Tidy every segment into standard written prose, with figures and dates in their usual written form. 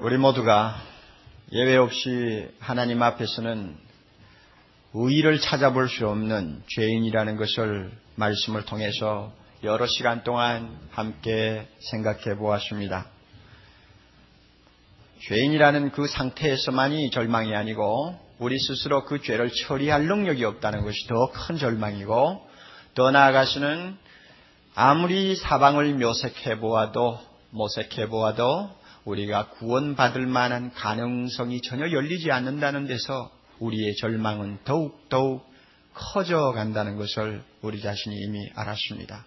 우리 모두가 예외 없이 하나님 앞에서는 의의를 찾아볼 수 없는 죄인이라는 것을 말씀을 통해서 여러 시간 동안 함께 생각해 보았습니다. 죄인이라는 그 상태에서만이 절망이 아니고 우리 스스로 그 죄를 처리할 능력이 없다는 것이 더 큰 절망이고, 더 나아가서는 아무리 사방을 모색해 보아도 우리가 구원받을 만한 가능성이 전혀 열리지 않는다는 데서 우리의 절망은 더욱 커져 간다는 것을 우리 자신이 이미 알았습니다.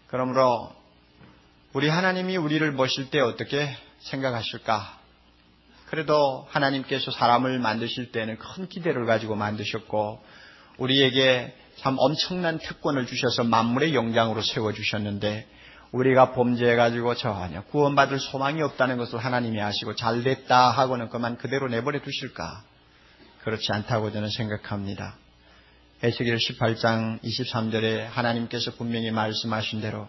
그러므로 우리 하나님이 우리를 보실 때 어떻게 생각하실까? 그래도 하나님께서 사람을 만드실 때는 큰 기대를 가지고 만드셨고 우리에게 참 엄청난 특권을 주셔서 만물의 영장으로 세워주셨는데, 우리가 범죄해가지고 전혀 구원받을 소망이 없다는 것을 하나님이 아시고 잘됐다 하고는 그만 그대로 내버려 두실까? 그렇지 않다고 저는 생각합니다. 에스겔 18장 23절에 하나님께서 분명히 말씀하신 대로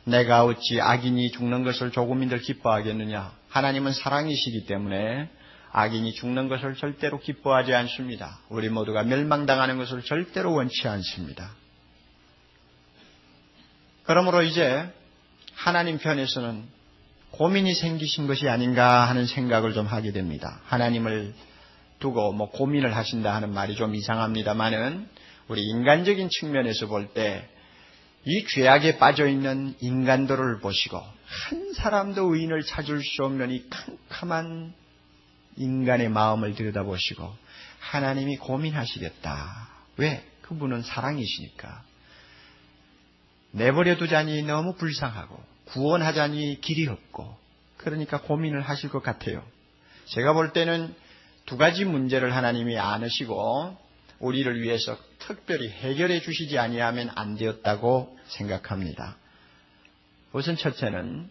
내가 어찌 악인이 죽는 것을 조금인들 기뻐하겠느냐. 하나님은 사랑이시기 때문에 악인이 죽는 것을 절대로 기뻐하지 않습니다. 우리 모두가 멸망당하는 것을 절대로 원치 않습니다. 그러므로 이제 하나님 편에서는 고민이 생기신 것이 아닌가 하는 생각을 좀 하게 됩니다. 하나님을 두고 고민을 하신다 하는 말이 좀 이상합니다만은 우리 인간적인 측면에서 볼 때 이 죄악에 빠져있는 인간들을 보시고 한 사람도 의인을 찾을 수 없는 이 캄캄한 인간의 마음을 들여다보시고 하나님이 고민하시겠다. 왜? 그분은 사랑이시니까. 내버려두자니 너무 불쌍하고 구원하자니 길이 없고, 그러니까 고민을 하실 것 같아요. 제가 볼 때는 두 가지 문제를 하나님이 안으시고 우리를 위해서 특별히 해결해 주시지 아니하면 안 되었다고 생각합니다. 우선 첫째는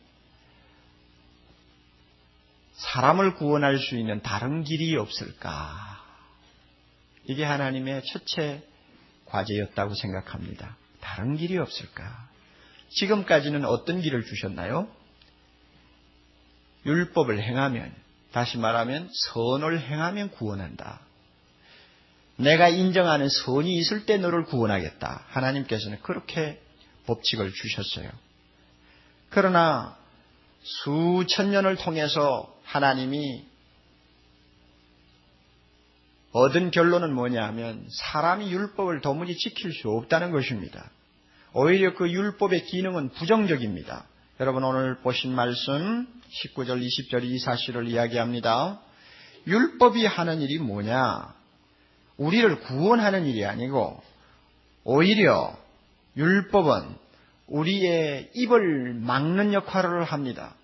사람을 구원할 수 있는 다른 길이 없을까? 이게 하나님의 첫째 과제였다고 생각합니다. 다른 길이 없을까? 지금까지는 어떤 길을 주셨나요? 율법을 행하면, 다시 말하면 선을 행하면 구원한다. 내가 인정하는 선이 있을 때 너를 구원하겠다. 하나님께서는 그렇게 법칙을 주셨어요. 그러나 수천 년을 통해서 하나님이 얻은 결론은 뭐냐 하면 사람이 율법을 도무지 지킬 수 없다는 것입니다. 오히려 그 율법의 기능은 부정적입니다. 여러분 오늘 보신 말씀 19절 20절 이 사실을 이야기합니다. 율법이 하는 일이 뭐냐? 우리를 구원하는 일이 아니고 오히려 율법은 우리의 입을 막는 역할을 합니다.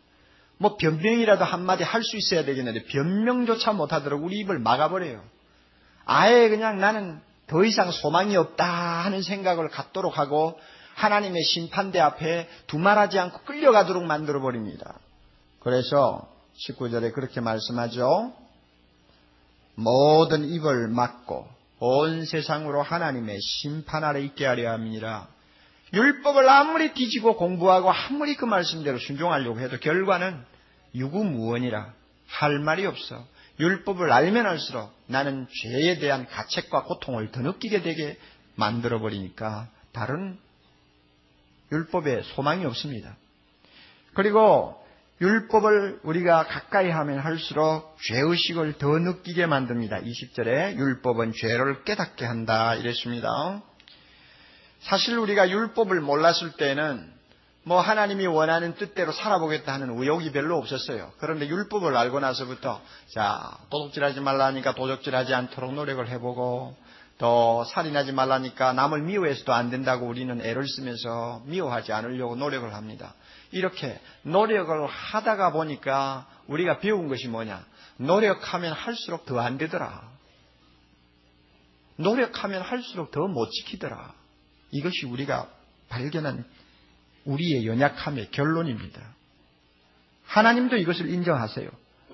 변명이라도 한마디 할 수 있어야 되겠는데 변명조차 못하도록 우리 입을 막아버려요. 아예 그냥 나는 더 이상 소망이 없다 하는 생각을 갖도록 하고 하나님의 심판대 앞에 두말하지 않고 끌려가도록 만들어버립니다. 그래서 19절에 그렇게 말씀하죠. 모든 입을 막고 온 세상으로 하나님의 심판 아래 있게 하려 함이니라. 율법을 아무리 뒤지고 공부하고 아무리 그 말씀대로 순종하려고 해도 결과는 유구무원이라. 할 말이 없어. 율법을 알면 알수록 나는 죄에 대한 가책과 고통을 더 느끼게 되게 만들어버리니까 다른 율법에 소망이 없습니다. 그리고 율법을 우리가 가까이 하면 할수록 죄의식을 더 느끼게 만듭니다. 20절에 율법은 죄를 깨닫게 한다 이랬습니다. 사실 우리가 율법을 몰랐을 때는 하나님이 원하는 뜻대로 살아보겠다 하는 의욕이 별로 없었어요. 그런데 율법을 알고 나서부터 도둑질하지 말라니까 도적질하지 않도록 노력을 해보고, 또 살인하지 말라니까 남을 미워해서도 안 된다고 우리는 애를 쓰면서 미워하지 않으려고 노력을 합니다. 이렇게 노력을 하다가 보니까 우리가 배운 것이 뭐냐? 노력하면 할수록 더 안 되더라. 노력하면 할수록 더 못 지키더라. 이것이 우리가 발견한 우리의 연약함의 결론입니다. 하나님도 이것을 인정하세요.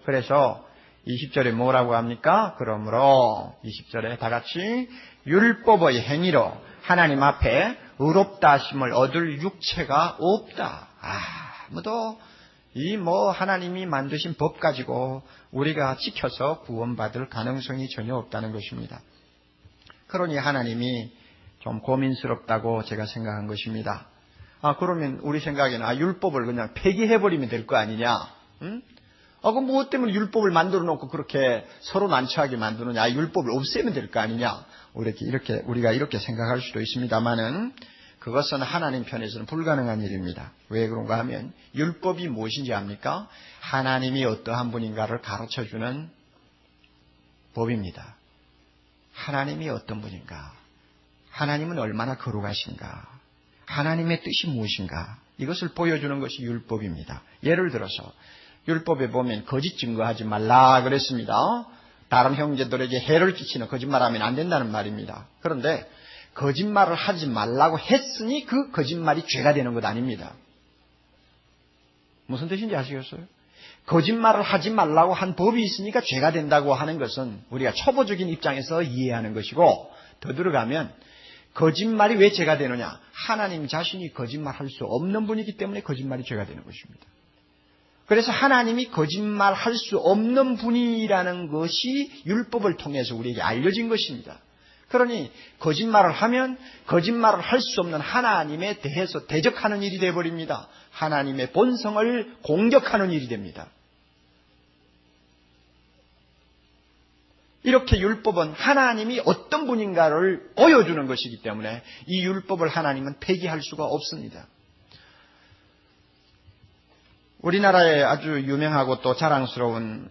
그래서 20절에 뭐라고 합니까? 그러므로 20절에 다 같이 율법의 행위로 하나님 앞에 의롭다 하심을 얻을 육체가 없다. 아무도 이 하나님이 만드신 법 가지고 우리가 지켜서 구원받을 가능성이 전혀 없다는 것입니다. 그러니 하나님이 좀 고민스럽다고 제가 생각한 것입니다. 그러면 우리 생각에는 율법을 그냥 폐기해버리면 될 거 아니냐? 응? 그럼 무엇 때문에 율법을 만들어 놓고 그렇게 서로 난처하게 만드느냐? 율법을 없애면 될 거 아니냐? 우리가 이렇게 생각할 수도 있습니다만은 그것은 하나님 편에서는 불가능한 일입니다. 왜 그런가 하면 율법이 무엇인지 압니까? 하나님이 어떠한 분인가를 가르쳐주는 법입니다. 하나님이 어떤 분인가? 하나님은 얼마나 거룩하신가? 하나님의 뜻이 무엇인가? 이것을 보여주는 것이 율법입니다. 예를 들어서 율법에 보면 거짓 증거하지 말라 그랬습니다. 다른 형제들에게 해를 끼치는 거짓말하면 안 된다는 말입니다. 그런데 거짓말을 하지 말라고 했으니 그 거짓말이 죄가 되는 것 아닙니다. 무슨 뜻인지 아시겠어요? 거짓말을 하지 말라고 한 법이 있으니까 죄가 된다고 하는 것은 우리가 초보적인 입장에서 이해하는 것이고, 더 들어가면 거짓말이 왜 죄가 되느냐? 하나님 자신이 거짓말할 수 없는 분이기 때문에 거짓말이 죄가 되는 것입니다. 그래서 하나님이 거짓말할 수 없는 분이라는 것이 율법을 통해서 우리에게 알려진 것입니다. 그러니 거짓말을 하면 거짓말을 할 수 없는 하나님에 대해서 대적하는 일이 되어버립니다. 하나님의 본성을 공격하는 일이 됩니다. 이렇게 율법은 하나님이 어떤 분인가를 보여주는 것이기 때문에 이 율법을 하나님은 폐기할 수가 없습니다. 우리나라에 아주 유명하고 또 자랑스러운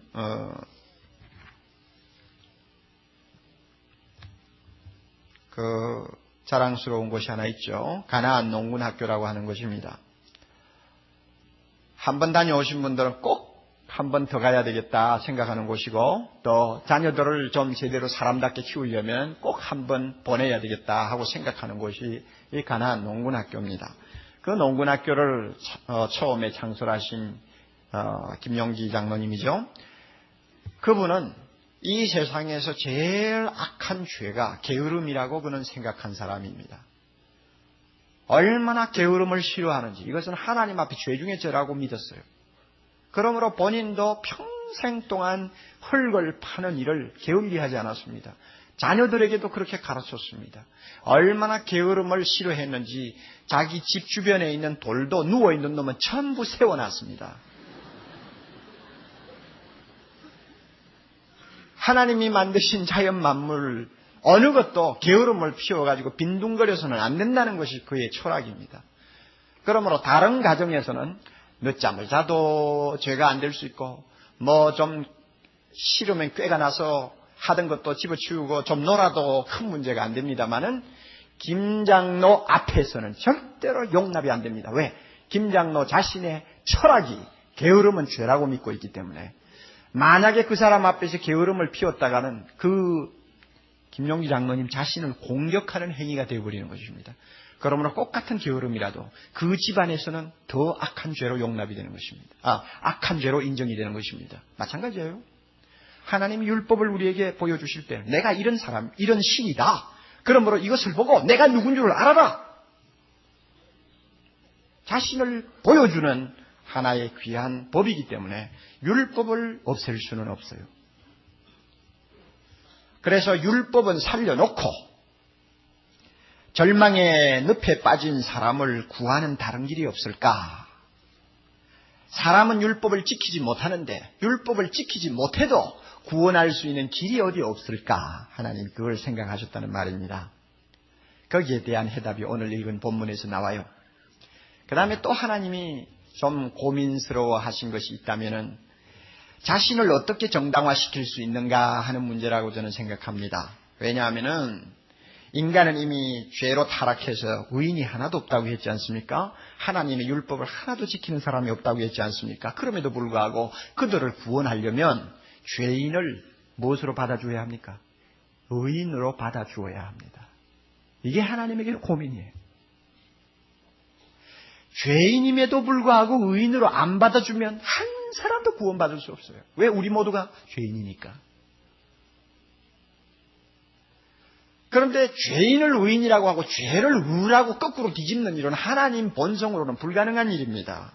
자랑스러운 곳이 하나 있죠. 가나안 농군학교라고 하는 곳입니다. 한번 다녀오신 분들은 꼭 한 번 더 가야 되겠다 생각하는 곳이고, 또 자녀들을 좀 제대로 사람답게 키우려면 꼭 한 번 보내야 되겠다 하고 생각하는 곳이 이 가나안 농군학교입니다. 그 농군학교를 처음에 창설하신 김용기 장로님이죠. 그분은 이 세상에서 제일 악한 죄가 게으름이라고 그는 생각한 사람입니다. 얼마나 게으름을 싫어하는지, 이것은 하나님 앞에 죄 중에 죄라고 믿었어요. 그러므로 본인도 평생 동안 흙을 파는 일을 게을리하지 않았습니다. 자녀들에게도 그렇게 가르쳤습니다. 얼마나 게으름을 싫어했는지 자기 집 주변에 있는 돌도 누워있는 놈은 전부 세워놨습니다. 하나님이 만드신 자연 만물 어느 것도 게으름을 피워가지고 빈둥거려서는 안 된다는 것이 그의 철학입니다. 그러므로 다른 가정에서는 늦잠을 자도 죄가 안 될 수 있고, 좀 싫으면 꾀가 나서 하던 것도 집어치우고 좀 놀아도 큰 문제가 안 됩니다만은 김장로 앞에서는 절대로 용납이 안 됩니다. 왜? 김장로 자신의 철학이 게으름은 죄라고 믿고 있기 때문에, 만약에 그 사람 앞에서 게으름을 피웠다가는 그 김용기 장로님 자신을 공격하는 행위가 되어버리는 것입니다. 그러므로 똑같은 게으름이라도 그 집안에서는 더 악한 죄로 용납이 되는 것입니다. 악한 죄로 인정이 되는 것입니다. 마찬가지예요. 하나님 율법을 우리에게 보여주실 때 내가 이런 사람, 이런 신이다. 그러므로 이것을 보고 내가 누군 줄 알아라. 자신을 보여주는 하나의 귀한 법이기 때문에 율법을 없앨 수는 없어요. 그래서 율법은 살려놓고 절망의 늪에 빠진 사람을 구하는 다른 길이 없을까? 사람은 율법을 지키지 못하는데 율법을 지키지 못해도 구원할 수 있는 길이 어디 없을까? 하나님 그걸 생각하셨다는 말입니다. 거기에 대한 해답이 오늘 읽은 본문에서 나와요. 그 다음에 또 하나님이 좀 고민스러워 하신 것이 있다면은 자신을 어떻게 정당화시킬 수 있는가 하는 문제라고 저는 생각합니다. 왜냐하면은 인간은 이미 죄로 타락해서 의인이 하나도 없다고 했지 않습니까? 하나님의 율법을 하나도 지키는 사람이 없다고 했지 않습니까? 그럼에도 불구하고 그들을 구원하려면 죄인을 무엇으로 받아줘야 합니까? 의인으로 받아주어야 합니다. 이게 하나님에게 고민이에요. 죄인임에도 불구하고 의인으로 안 받아주면 한 사람도 구원받을 수 없어요. 왜? 우리 모두가 죄인이니까. 그런데 죄인을 의인이라고 하고 죄를 의라고 거꾸로 뒤집는 일은 하나님 본성으로는 불가능한 일입니다.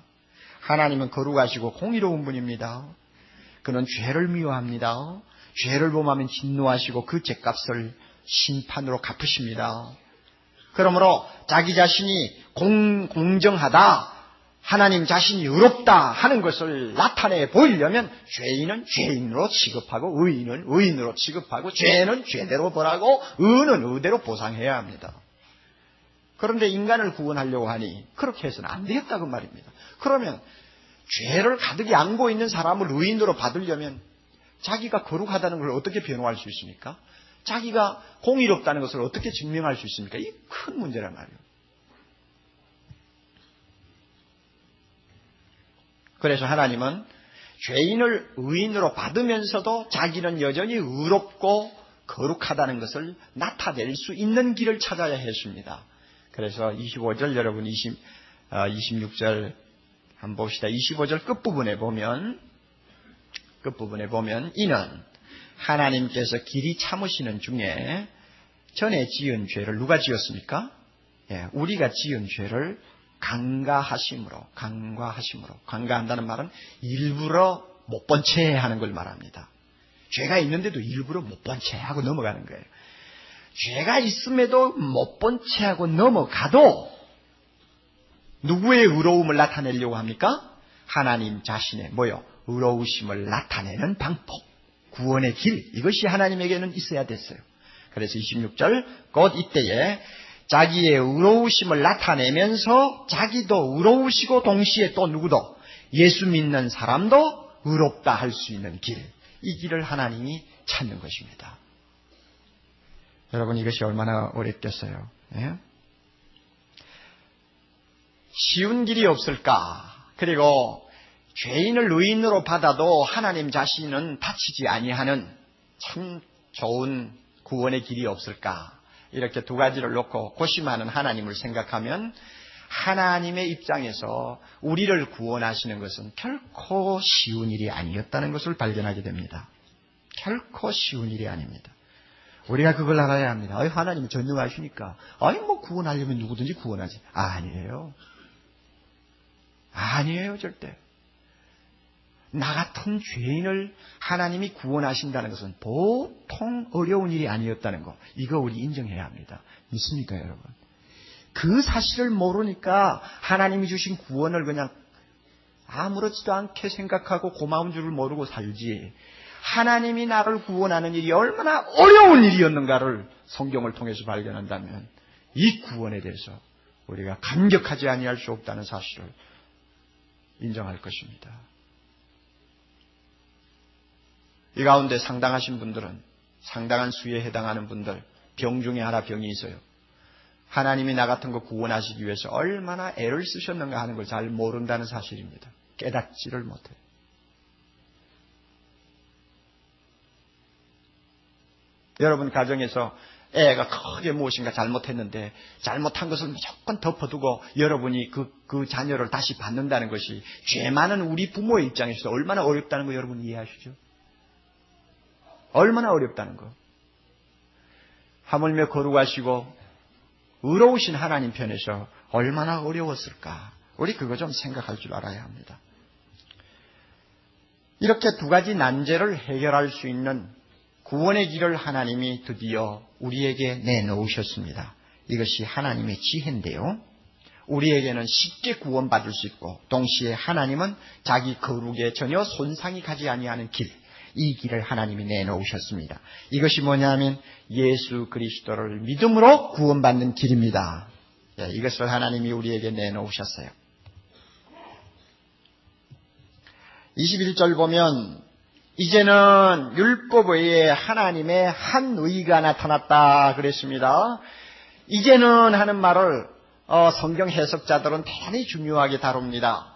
하나님은 거룩하시고 공의로운 분입니다. 그는 죄를 미워합니다. 죄를 범하면 진노하시고 그 죄값을 심판으로 갚으십니다. 그러므로 자기 자신이 공정하다, 하나님 자신이 의롭다 하는 것을 나타내 보이려면 죄인은 죄인으로 취급하고 의인은 의인으로 취급하고 죄는 죄대로 벌하고 의는 의대로 보상해야 합니다. 그런데 인간을 구원하려고 하니 그렇게 해서는 안 되겠다고 말입니다. 그러면 죄를 가득히 안고 있는 사람을 의인으로 받으려면 자기가 거룩하다는 걸 어떻게 변호할 수 있습니까? 자기가 공의롭다는 것을 어떻게 증명할 수 있습니까? 이 큰 문제란 말이에요. 그래서 하나님은 죄인을 의인으로 받으면서도 자기는 여전히 의롭고 거룩하다는 것을 나타낼 수 있는 길을 찾아야 했습니다. 그래서 25절 여러분 26절 한번 봅시다. 25절 끝부분에 보면 이는 하나님께서 길이 참으시는 중에 전에 지은 죄를 누가 지었습니까? 우리가 지은 죄를 간과하심으로 간과한다는 말은 일부러 못 본 채 하는 걸 말합니다. 죄가 있는데도 일부러 못 본 채 하고 넘어가는 거예요. 죄가 있음에도 못 본 채 하고 넘어가도 누구의 의로움을 나타내려고 합니까? 하나님 자신의 의로우심을 나타내는 방법, 구원의 길, 이것이 하나님에게는 있어야 됐어요. 그래서 26절 곧 이때에 자기의 의로우심을 나타내면서 자기도 의로우시고 동시에 또 누구도 예수 믿는 사람도 의롭다 할 수 있는 길, 이 길을 하나님이 찾는 것입니다. 여러분 이것이 얼마나 어렵겠어요. 예? 쉬운 길이 없을까? 그리고 죄인을 의인으로 받아도 하나님 자신은 다치지 아니하는 참 좋은 구원의 길이 없을까? 이렇게 두 가지를 놓고 고심하는 하나님을 생각하면 하나님의 입장에서 우리를 구원하시는 것은 결코 쉬운 일이 아니었다는 것을 발견하게 됩니다. 결코 쉬운 일이 아닙니다. 우리가 그걸 알아야 합니다. 하나님이 전능하시니까 구원하려면 누구든지 구원하지. 아니에요 절대. 나 같은 죄인을 하나님이 구원하신다는 것은 보통 어려운 일이 아니었다는 거, 이거 우리 인정해야 합니다. 믿습니까 여러분? 그 사실을 모르니까 하나님이 주신 구원을 그냥 아무렇지도 않게 생각하고 고마운 줄을 모르고 살지, 하나님이 나를 구원하는 일이 얼마나 어려운 일이었는가를 성경을 통해서 발견한다면 이 구원에 대해서 우리가 감격하지 아니할 수 없다는 사실을 인정할 것입니다. 이 가운데 상당하신 분들은, 상당한 수에 해당하는 분들, 병 중에 하나 병이 있어요. 하나님이 나 같은 거 구원하시기 위해서 얼마나 애를 쓰셨는가 하는 걸 잘 모른다는 사실입니다. 깨닫지를 못해요. 여러분 가정에서 애가 크게 무엇인가 잘못했는데 잘못한 것을 무조건 덮어두고 여러분이 그 자녀를 다시 받는다는 것이 죄 많은 우리 부모의 입장에서 얼마나 어렵다는 거 여러분 이해하시죠? 얼마나 어렵다는 거. 하물며 거룩하시고 의로우신 하나님 편에서 얼마나 어려웠을까. 우리 그거 좀 생각할 줄 알아야 합니다. 이렇게 두 가지 난제를 해결할 수 있는 구원의 길을 하나님이 드디어 우리에게 내놓으셨습니다. 이것이 하나님의 지혜인데요. 우리에게는 쉽게 구원받을 수 있고 동시에 하나님은 자기 거룩에 전혀 손상이 가지 아니하는 길, 이 길을 하나님이 내놓으셨습니다. 이것이 뭐냐면 예수 그리스도를 믿음으로 구원받는 길입니다. 이것을 하나님이 우리에게 내놓으셨어요. 21절 보면 이제는 율법 외에 하나님의 한 의가 나타났다 그랬습니다. 이제는 하는 말을 성경 해석자들은 대단히 중요하게 다룹니다.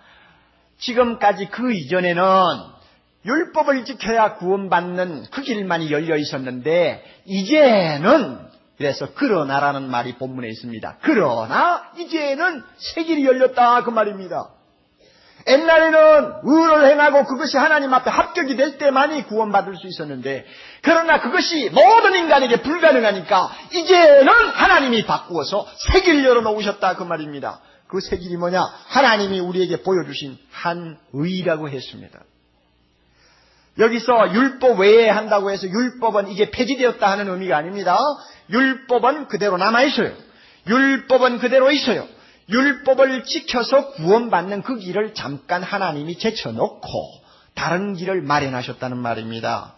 지금까지 그 이전에는 율법을 지켜야 구원받는 그 길만이 열려 있었는데 이제는, 그래서 그러나라는 말이 본문에 있습니다. 그러나 이제는 새 길이 열렸다 그 말입니다. 옛날에는 의를 행하고 그것이 하나님 앞에 합격이 될 때만이 구원받을 수 있었는데, 그러나 그것이 모든 인간에게 불가능하니까 이제는 하나님이 바꾸어서 새 길을 열어놓으셨다 그 말입니다. 그 새 길이 뭐냐? 하나님이 우리에게 보여주신 한 의라고 했습니다. 여기서 율법 외에 한다고 해서 율법은 이제 폐지되었다 하는 의미가 아닙니다. 율법은 그대로 남아있어요. 율법은 그대로 있어요. 율법을 지켜서 구원받는 그 길을 잠깐 하나님이 제쳐놓고 다른 길을 마련하셨다는 말입니다.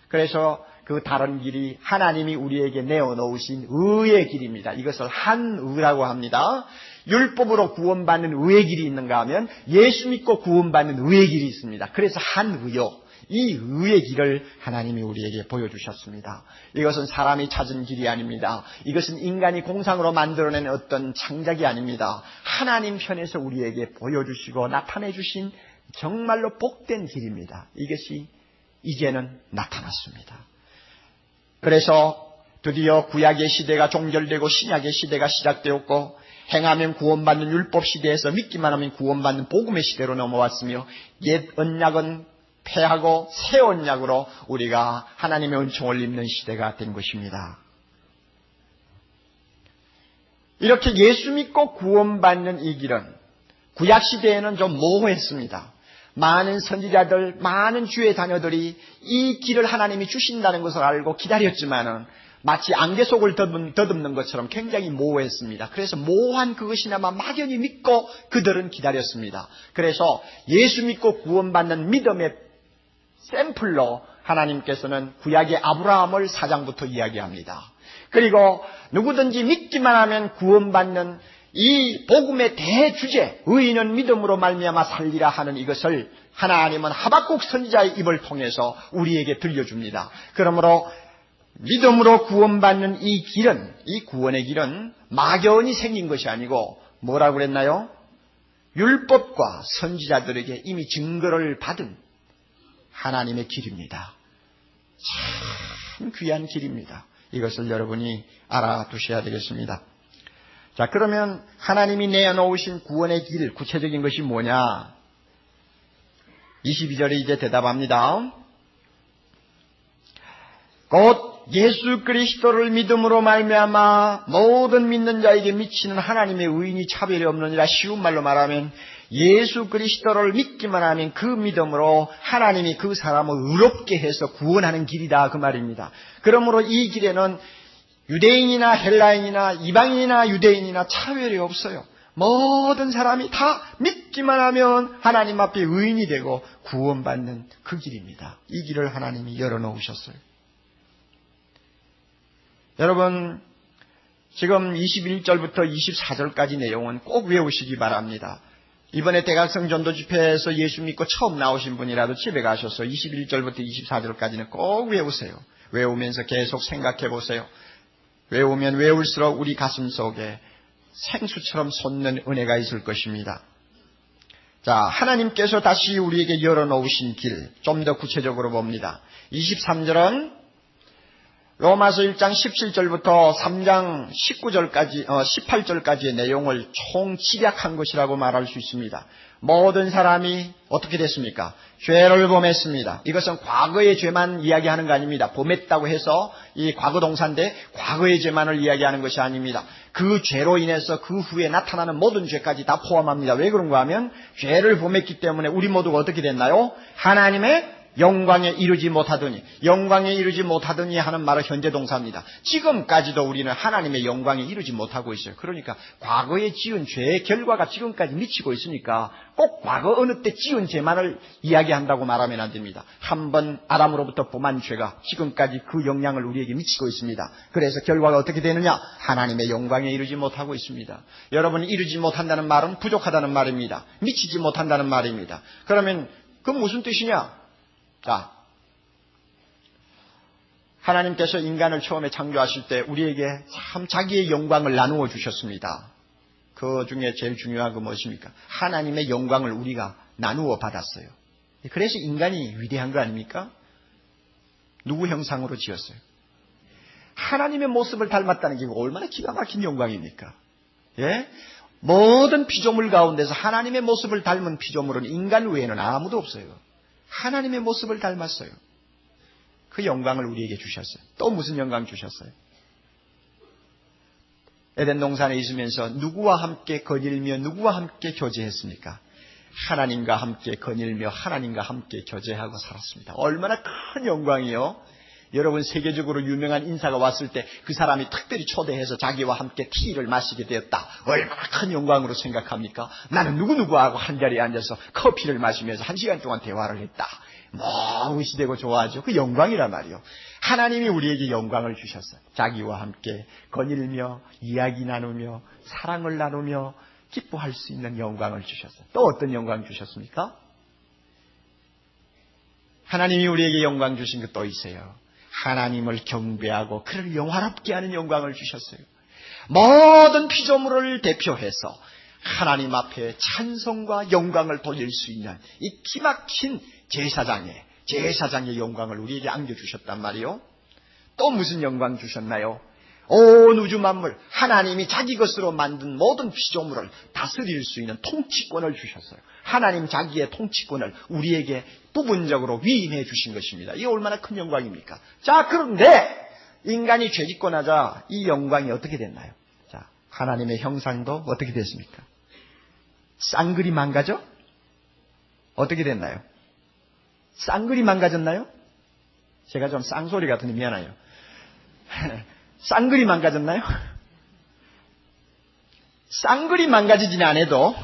그래서 그 다른 길이 하나님이 우리에게 내어놓으신 의의 길입니다. 이것을 한의라고 합니다. 율법으로 구원받는 의의 길이 있는가 하면 예수 믿고 구원받는 의의 길이 있습니다. 그래서 한의요. 이 의의 길을 하나님이 우리에게 보여주셨습니다. 이것은 사람이 찾은 길이 아닙니다. 이것은 인간이 공상으로 만들어낸 어떤 창작이 아닙니다. 하나님 편에서 우리에게 보여주시고 나타내 주신 정말로 복된 길입니다. 이것이 이제는 나타났습니다. 그래서 드디어 구약의 시대가 종결되고 신약의 시대가 시작되었고 행하면 구원받는 율법 시대에서 믿기만 하면 구원받는 복음의 시대로 넘어왔으며 옛 언약은 폐하고 새 언약으로 우리가 하나님의 은총을 입는 시대가 된 것입니다. 이렇게 예수 믿고 구원받는 이 길은 구약 시대에는 좀 모호했습니다. 많은 선지자들, 많은 주의 자녀들이 이 길을 하나님이 주신다는 것을 알고 기다렸지만은 마치 안개 속을 더듬는 것처럼 굉장히 모호했습니다. 그래서 모호한 그것이나마 막연히 믿고 그들은 기다렸습니다. 그래서 예수 믿고 구원받는 믿음의 샘플로 하나님께서는 구약의 아브라함을 4장부터 이야기합니다. 그리고 누구든지 믿기만 하면 구원받는 이 복음의 대주제, 의인은 믿음으로 말미암아 살리라 하는 이것을 하나님은 하박국 선지자의 입을 통해서 우리에게 들려줍니다. 그러므로 믿음으로 구원받는 이 길은, 이 구원의 길은 막연히 생긴 것이 아니고 뭐라고 그랬나요? 율법과 선지자들에게 이미 증거를 받은 하나님의 길입니다. 참 귀한 길입니다. 이것을 여러분이 알아두셔야 되겠습니다. 자, 그러면 하나님이 내어놓으신 구원의 길, 구체적인 것이 뭐냐? 22절에 이제 대답합니다. 곧 예수 그리스도를 믿음으로 말미암아 모든 믿는 자에게 미치는 하나님의 의인이 차별이 없느니라. 쉬운 말로 말하면 예수 그리스도를 믿기만 하면 그 믿음으로 하나님이 그 사람을 의롭게 해서 구원하는 길이다 그 말입니다. 그러므로 이 길에는 유대인이나 헬라인이나 이방인이나 유대인이나 차별이 없어요. 모든 사람이 다 믿기만 하면 하나님 앞에 의인이 되고 구원받는 그 길입니다. 이 길을 하나님이 열어놓으셨어요. 여러분, 지금 21절부터 24절까지 내용은 꼭 외우시기 바랍니다. 이번에 대각성 전도 집회에서 예수 믿고 처음 나오신 분이라도 집에 가셔서 21절부터 24절까지는 꼭 외우세요. 외우면서 계속 생각해 보세요. 외우면 외울수록 우리 가슴 속에 생수처럼 솟는 은혜가 있을 것입니다. 자, 하나님께서 다시 우리에게 열어놓으신 길, 좀 더 구체적으로 봅니다. 23절은 로마서 1장 17절부터 3장 18절까지의 내용을 총 집약한 것이라고 말할 수 있습니다. 모든 사람이 어떻게 됐습니까? 죄를 범했습니다. 이것은 과거의 죄만 이야기하는 거 아닙니다. 범했다고 해서 이 과거 동사인데 과거의 죄만을 이야기하는 것이 아닙니다. 그 죄로 인해서 그 후에 나타나는 모든 죄까지 다 포함합니다. 왜 그런가 하면 죄를 범했기 때문에 우리 모두가 어떻게 됐나요? 하나님의 영광에 이르지 못하더니, 영광에 이르지 못하더니 하는 말은 현재 동사입니다. 지금까지도 우리는 하나님의 영광에 이르지 못하고 있어요. 그러니까 과거에 지은 죄의 결과가 지금까지 미치고 있으니까 꼭 과거 어느 때 지은 죄만을 이야기한다고 말하면 안 됩니다. 한번 아담으로부터 범한 죄가 지금까지 그 영향을 우리에게 미치고 있습니다. 그래서 결과가 어떻게 되느냐? 하나님의 영광에 이르지 못하고 있습니다. 여러분, 이르지 못한다는 말은 부족하다는 말입니다. 미치지 못한다는 말입니다. 그러면 그 무슨 뜻이냐? 자, 하나님께서 인간을 처음에 창조하실 때 우리에게 참 자기의 영광을 나누어 주셨습니다. 그 중에 제일 중요한 건 무엇입니까? 하나님의 영광을 우리가 나누어 받았어요. 그래서 인간이 위대한 거 아닙니까? 누구 형상으로 지었어요? 하나님의 모습을 닮았다는 게 얼마나 기가 막힌 영광입니까? 예? 모든 피조물 가운데서 하나님의 모습을 닮은 피조물은 인간 외에는 아무도 없어요. 하나님의 모습을 닮았어요. 그 영광을 우리에게 주셨어요. 또 무슨 영광 주셨어요? 에덴 동산에 있으면서 누구와 함께 거닐며 누구와 함께 교제했습니까? 하나님과 함께 거닐며 하나님과 함께 교제하고 살았습니다. 얼마나 큰 영광이요. 여러분, 세계적으로 유명한 인사가 왔을 때 그 사람이 특별히 초대해서 자기와 함께 티를 마시게 되었다. 얼마나 큰 영광으로 생각합니까? 나는 누구누구하고 한자리에 앉아서 커피를 마시면서 1시간 동안 대화를 했다. 무시되고 좋아하죠. 그 영광이란 말이요. 하나님이 우리에게 영광을 주셨어요. 자기와 함께 거닐며 이야기 나누며 사랑을 나누며 기뻐할 수 있는 영광을 주셨어요. 또 어떤 영광 주셨습니까? 하나님이 우리에게 영광 주신 것 또 있어요. 하나님을 경배하고 그를 영화롭게 하는 영광을 주셨어요. 모든 피조물을 대표해서 하나님 앞에 찬송과 영광을 돌릴 수 있는 이 기막힌 제사장의 영광을 우리에게 안겨주셨단 말이요. 또 무슨 영광 주셨나요? 온 우주 만물, 하나님이 자기 것으로 만든 모든 피조물을 다스릴 수 있는 통치권을 주셨어요. 하나님 자기의 통치권을 우리에게 부분적으로 위임해 주신 것입니다. 이게 얼마나 큰 영광입니까? 자, 그런데 인간이 죄짓고 나자 이 영광이 어떻게 됐나요? 자, 하나님의 형상도 어떻게 됐습니까? 쌍글이 망가져? 어떻게 됐나요? 쌍글이 망가졌나요? 제가 좀 쌍소리 같으니 미안해요. 쌍글이 망가졌나요? 쌍글이 망가지진 않아도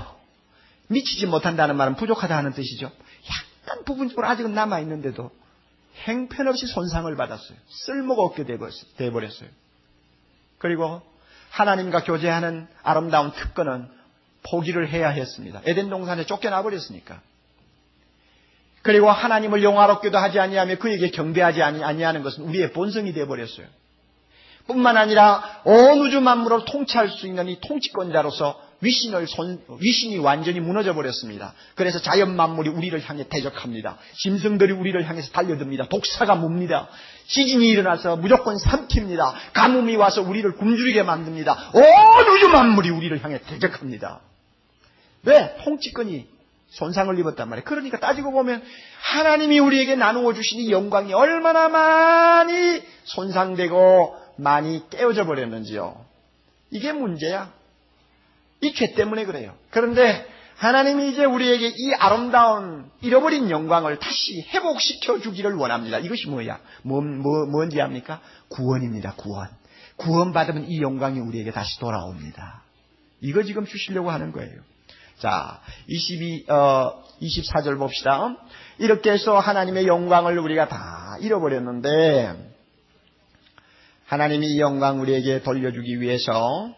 미치지 못한다는 말은 부족하다는 뜻이죠. 약간 부분적으로 아직은 남아있는데도 형편없이 손상을 받았어요. 쓸모가 없게 돼버렸어요. 그리고 하나님과 교제하는 아름다운 특권은 포기를 해야 했습니다. 에덴 동산에 쫓겨나 버렸으니까. 그리고 하나님을 영화롭게도 하지 아니하며 그에게 경배하지 아니하는 것은 우리의 본성이 되어버렸어요. 뿐만 아니라 온 우주 만물을 통치할 수 있는 이 통치권자로서 위신이 완전히 무너져 버렸습니다. 그래서 자연 만물이 우리를 향해 대적합니다. 짐승들이 우리를 향해서 달려듭니다. 독사가 뭡니다. 지진이 일어나서 무조건 삼킵니다. 가뭄이 와서 우리를 굶주리게 만듭니다. 온 우주 만물이 우리를 향해 대적합니다. 왜? 통치권이 손상을 입었단 말이에요. 그러니까 따지고 보면 하나님이 우리에게 나누어 주신 이 영광이 얼마나 많이 손상되고 많이 깨어져 버렸는지요. 이게 문제야. 이 죄 때문에 그래요. 그런데 하나님이 이제 우리에게 이 아름다운 잃어버린 영광을 다시 회복시켜 주기를 원합니다. 이것이 뭐야? 뭔지 압니까? 구원입니다. 구원. 구원받으면 이 영광이 우리에게 다시 돌아옵니다. 이거 지금 주시려고 하는 거예요. 자, 24절 봅시다. 이렇게 해서 하나님의 영광을 우리가 다 잃어버렸는데 하나님이 이 영광 우리에게 돌려주기 위해서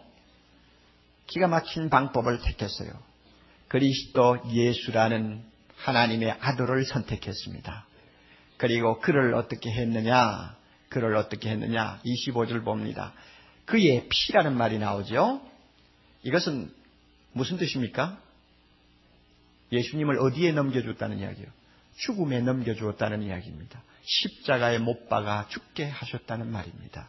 기가 막힌 방법을 택했어요. 그리스도 예수라는 하나님의 아들을 선택했습니다. 그리고 그를 어떻게 했느냐? 25절 봅니다. 그의 피라는 말이 나오죠. 이것은 무슨 뜻입니까? 예수님을 어디에 넘겨줬다는 이야기예요? 죽음에 넘겨주었다는 이야기입니다. 십자가에 못 박아 죽게 하셨다는 말입니다.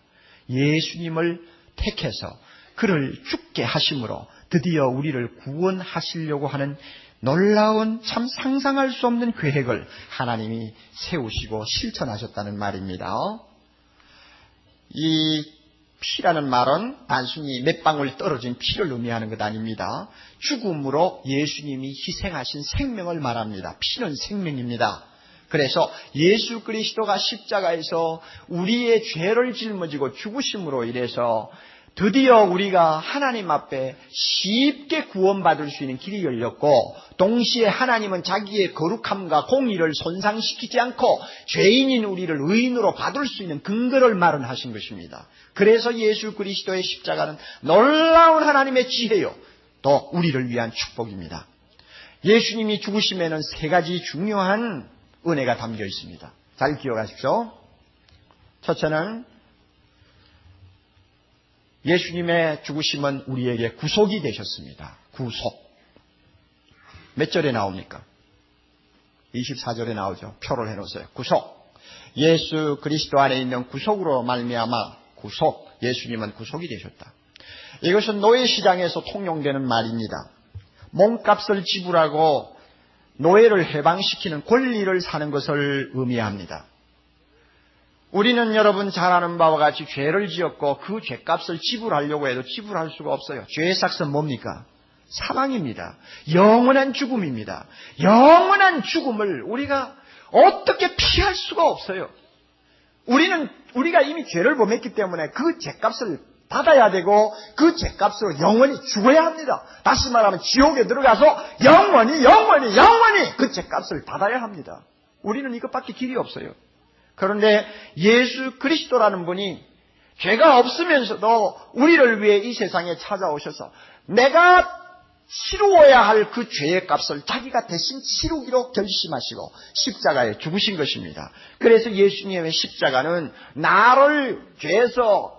예수님을 택해서 그를 죽게 하심으로 드디어 우리를 구원하시려고 하는 놀라운 참 상상할 수 없는 계획을 하나님이 세우시고 실천하셨다는 말입니다. 이 피라는 말은 단순히 몇 방울 떨어진 피를 의미하는 것 아닙니다. 죽음으로 예수님이 희생하신 생명을 말합니다. 피는 생명입니다. 그래서 예수 그리스도가 십자가에서 우리의 죄를 짊어지고 죽으심으로 인해서 드디어 우리가 하나님 앞에 쉽게 구원받을 수 있는 길이 열렸고, 동시에 하나님은 자기의 거룩함과 공의를 손상시키지 않고 죄인인 우리를 의인으로 받을 수 있는 근거를 마련하신 것입니다. 그래서 예수 그리스도의 십자가는 놀라운 하나님의 지혜요, 또 우리를 위한 축복입니다. 예수님이 죽으심에는 세 가지 중요한 은혜가 담겨 있습니다. 잘 기억하십시오. 첫째는 예수님의 죽으심은 우리에게 구속이 되셨습니다. 구속. 몇 절에 나옵니까? 24절에 나오죠. 표를 해놓으세요. 구속. 예수 그리스도 안에 있는 구속으로 말미암아 구속. 예수님은 구속이 되셨다. 이것은 노예시장에서 통용되는 말입니다. 몸값을 지불하고 노예를 해방시키는 권리를 사는 것을 의미합니다. 우리는 여러분 잘 아는 바와 같이 죄를 지었고 그 죄값을 지불하려고 해도 지불할 수가 없어요. 죄의 삭은 뭡니까? 사망입니다. 영원한 죽음입니다. 영원한 죽음을 우리가 어떻게 피할 수가 없어요. 우리가 이미 죄를 범했기 때문에 그 죄값을 받아야 되고 그 죄값으로 영원히 죽어야 합니다. 다시 말하면 지옥에 들어가서 영원히 그 죄값을 받아야 합니다. 우리는 이것밖에 길이 없어요. 그런데 예수 그리스도라는 분이 죄가 없으면서도 우리를 위해 이 세상에 찾아오셔서 내가 치루어야 할 그 죄의 값을 자기가 대신 치르기로 결심하시고 십자가에 죽으신 것입니다. 그래서 예수님의 십자가는 나를 죄에서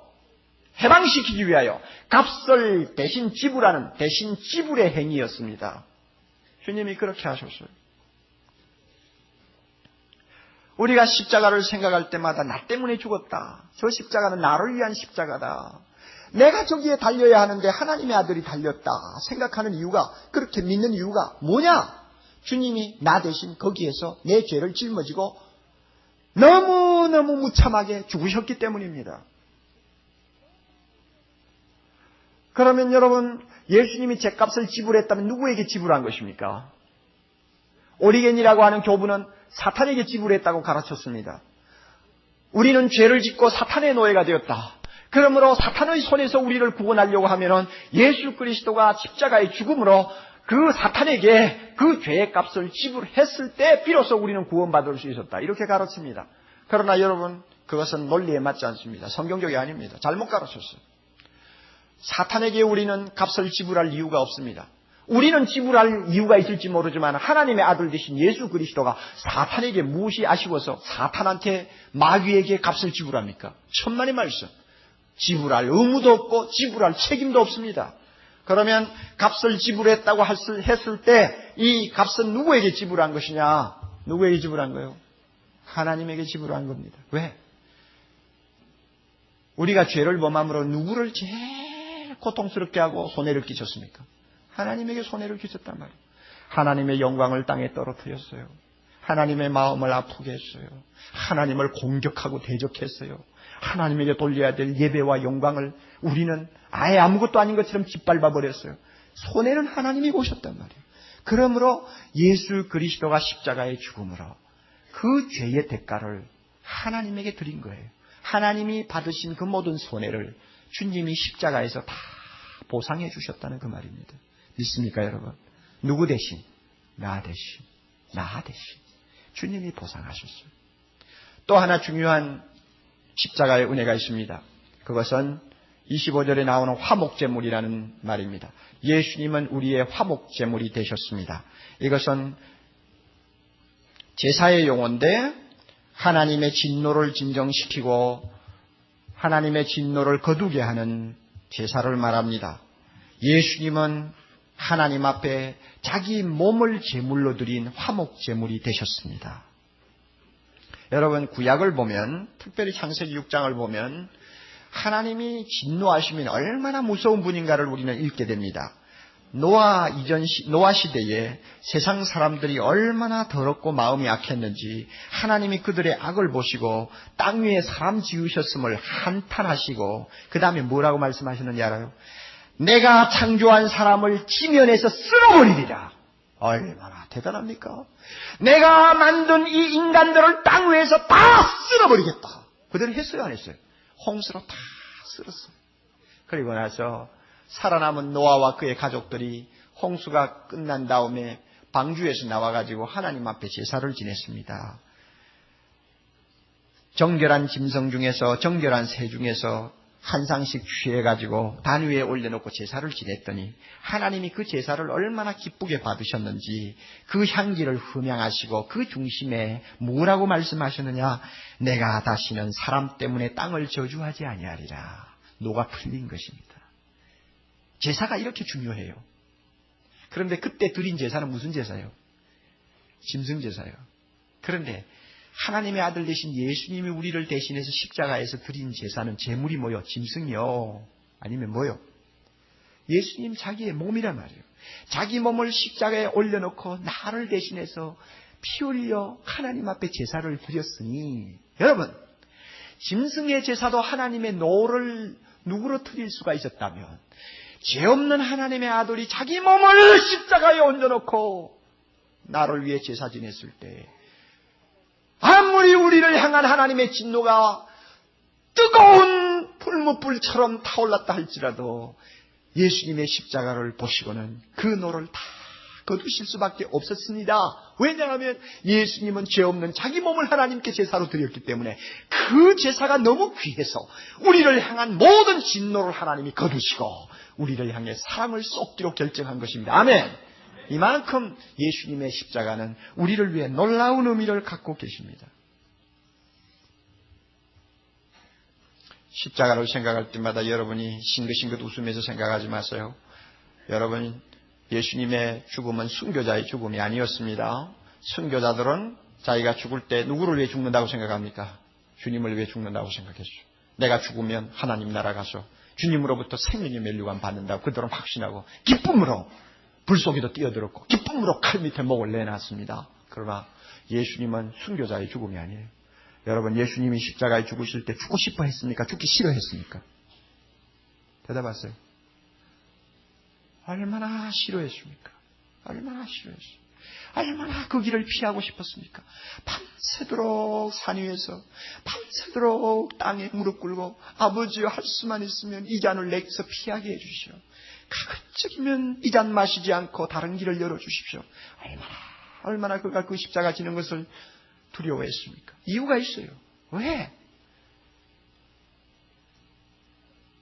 해방시키기 위하여 값을 대신 지불하는 대신 지불의 행위였습니다. 주님이 그렇게 하셨어요. 우리가 십자가를 생각할 때마다 나 때문에 죽었다. 저 십자가는 나를 위한 십자가다. 내가 저기에 달려야 하는데 하나님의 아들이 달렸다 생각하는 이유가, 그렇게 믿는 이유가 뭐냐? 주님이 나 대신 거기에서 내 죄를 짊어지고 너무너무 무참하게 죽으셨기 때문입니다. 그러면 여러분, 예수님이 죄값을 지불했다면 누구에게 지불한 것입니까? 오리겐이라고 하는 교부는 사탄에게 지불했다고 가르쳤습니다. 우리는 죄를 짓고 사탄의 노예가 되었다. 그러므로 사탄의 손에서 우리를 구원하려고 하면은 예수 그리스도가 십자가의 죽음으로 그 사탄에게 그 죄의 값을 지불했을 때 비로소 우리는 구원받을 수 있었다. 이렇게 가르칩니다. 그러나 여러분, 그것은 논리에 맞지 않습니다. 성경적이 아닙니다. 잘못 가르쳤어요. 사탄에게 우리는 값을 지불할 이유가 없습니다. 우리는 지불할 이유가 있을지 모르지만 하나님의 아들 되신 예수 그리스도가 사탄에게 무엇이 아쉬워서 사탄한테, 마귀에게 값을 지불합니까? 천만의 말씀. 지불할 의무도 없고 지불할 책임도 없습니다. 그러면 값을 지불했다고 했을 때 이 값은 누구에게 지불한 것이냐? 누구에게 지불한 거예요? 하나님에게 지불한 겁니다. 왜? 우리가 죄를 범함으로 누구를 제일 고통스럽게 하고 손해를 끼쳤습니까? 하나님에게 손해를 끼쳤단 말이에요. 하나님의 영광을 땅에 떨어뜨렸어요. 하나님의 마음을 아프게 했어요. 하나님을 공격하고 대적했어요. 하나님에게 돌려야 될 예배와 영광을 우리는 아예 아무것도 아닌 것처럼 짓밟아 버렸어요. 손해는 하나님이 보셨단 말이에요. 그러므로 예수 그리스도가 십자가의 죽음으로 그 죄의 대가를 하나님에게 드린 거예요. 하나님이 받으신 그 모든 손해를 주님이 십자가에서 다 보상해 주셨다는 그 말입니다. 믿습니까, 여러분? 누구 대신? 나 대신. 나 대신. 주님이 보상하셨어요. 또 하나 중요한 십자가의 은혜가 있습니다. 그것은 25절에 나오는 화목제물이라는 말입니다. 예수님은 우리의 화목제물이 되셨습니다. 이것은 제사의 용어인데 하나님의 진노를 진정시키고 하나님의 진노를 거두게 하는 제사를 말합니다. 예수님은 하나님 앞에 자기 몸을 제물로 드린 화목제물이 되셨습니다. 여러분, 구약을 보면, 특별히 창세기 6장을 보면 하나님이 진노하시면 얼마나 무서운 분인가를 우리는 읽게 됩니다. 노아 시대에 세상 사람들이 얼마나 더럽고 마음이 약했는지 하나님이 그들의 악을 보시고 땅 위에 사람 지으셨음을 한탄하시고 그 다음에 뭐라고 말씀하시는지 알아요? 내가 창조한 사람을 지면에서 쓸어버리리라. 얼마나 대단합니까? 내가 만든 이 인간들을 땅 위에서 다 쓸어버리겠다. 그대로 했어요, 안 했어요? 홍수로 다 쓸었어요. 그리고 나서 살아남은 노아와 그의 가족들이 홍수가 끝난 다음에 방주에서 나와가지고 하나님 앞에 제사를 지냈습니다. 정결한 짐승 중에서, 정결한 새 중에서 한 상씩 취해가지고 단 위에 올려놓고 제사를 지냈더니 하나님이 그 제사를 얼마나 기쁘게 받으셨는지 그 향기를 흠양하시고 그 중심에 뭐라고 말씀하셨느냐? 내가 다시는 사람 때문에 땅을 저주하지 아니하리라. 노가 풀린 것입니다. 제사가 이렇게 중요해요. 그런데 그때 드린 제사는 무슨 제사예요? 짐승 제사예요. 그런데 하나님의 아들 되신 예수님이 우리를 대신해서 십자가에서 드린 제사는 제물이 뭐요? 짐승이요? 아니면 뭐요? 예수님 자기의 몸이란 말이에요. 자기 몸을 십자가에 올려놓고 나를 대신해서 피 흘려 하나님 앞에 제사를 드렸으니, 여러분, 짐승의 제사도 하나님의 노를 누그러뜨릴 수가 있었다면 죄 없는 하나님의 아들이 자기 몸을 십자가에 얹어놓고 나를 위해 제사 지냈을 때 아무리 우리를 향한 하나님의 진노가 뜨거운 불못불처럼 타올랐다 할지라도 예수님의 십자가를 보시고는 그 노를 다 거두실 수밖에 없었습니다. 왜냐하면 예수님은 죄 없는 자기 몸을 하나님께 제사로 드렸기 때문에 그 제사가 너무 귀해서 우리를 향한 모든 진노를 하나님이 거두시고 우리를 향해 사랑을 쏟기로 결정한 것입니다. 아멘. 이만큼 예수님의 십자가는 우리를 위해 놀라운 의미를 갖고 계십니다. 십자가를 생각할 때마다 여러분이 싱긋싱긋 웃으면서 생각하지 마세요. 여러분, 예수님의 죽음은 순교자의 죽음이 아니었습니다. 순교자들은 자기가 죽을 때 누구를 위해 죽는다고 생각합니까? 주님을 위해 죽는다고 생각했죠. 내가 죽으면 하나님 나라 가서 주님으로부터 생명의 면류관 받는다고 그들은 확신하고 기쁨으로 불 속에도 뛰어들었고 기쁨으로 칼 밑에 목을 내놨습니다. 그러나 예수님은 순교자의 죽음이 아니에요. 여러분, 예수님이 십자가에 죽으실 때 죽고 싶어 했습니까? 죽기 싫어했습니까? 대답하세요. 얼마나 싫어했습니까? 얼마나 싫어했어요. 얼마나 그 길을 피하고 싶었습니까? 밤새도록 산 위에서 밤새도록 땅에 무릎 꿇고 아버지여 할 수만 있으면 이 잔을 내게서 피하게 해주시오. 가급적이면 이 잔 마시지 않고 다른 길을 열어주십시오. 얼마나 그가 그 십자가 지는 것을 두려워했습니까? 이유가 있어요. 왜?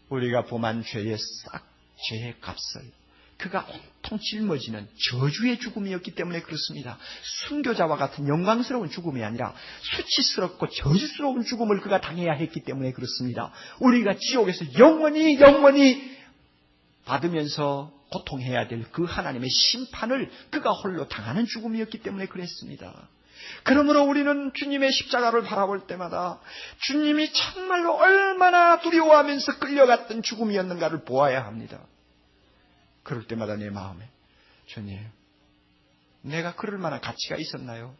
우리가 범한 죄의 죄의 값을 그가 온통 짊어지는 저주의 죽음이었기 때문에 그렇습니다. 순교자와 같은 영광스러운 죽음이 아니라 수치스럽고 저주스러운 죽음을 그가 당해야 했기 때문에 그렇습니다. 우리가 지옥에서 영원히 받으면서 고통해야 될 그 하나님의 심판을 그가 홀로 당하는 죽음이었기 때문에 그랬습니다. 그러므로 우리는 주님의 십자가를 바라볼 때마다 주님이 정말로 얼마나 두려워하면서 끌려갔던 죽음이었는가를 보아야 합니다. 그럴 때마다 내 마음에 주님, 내가 그럴 만한 가치가 있었나요?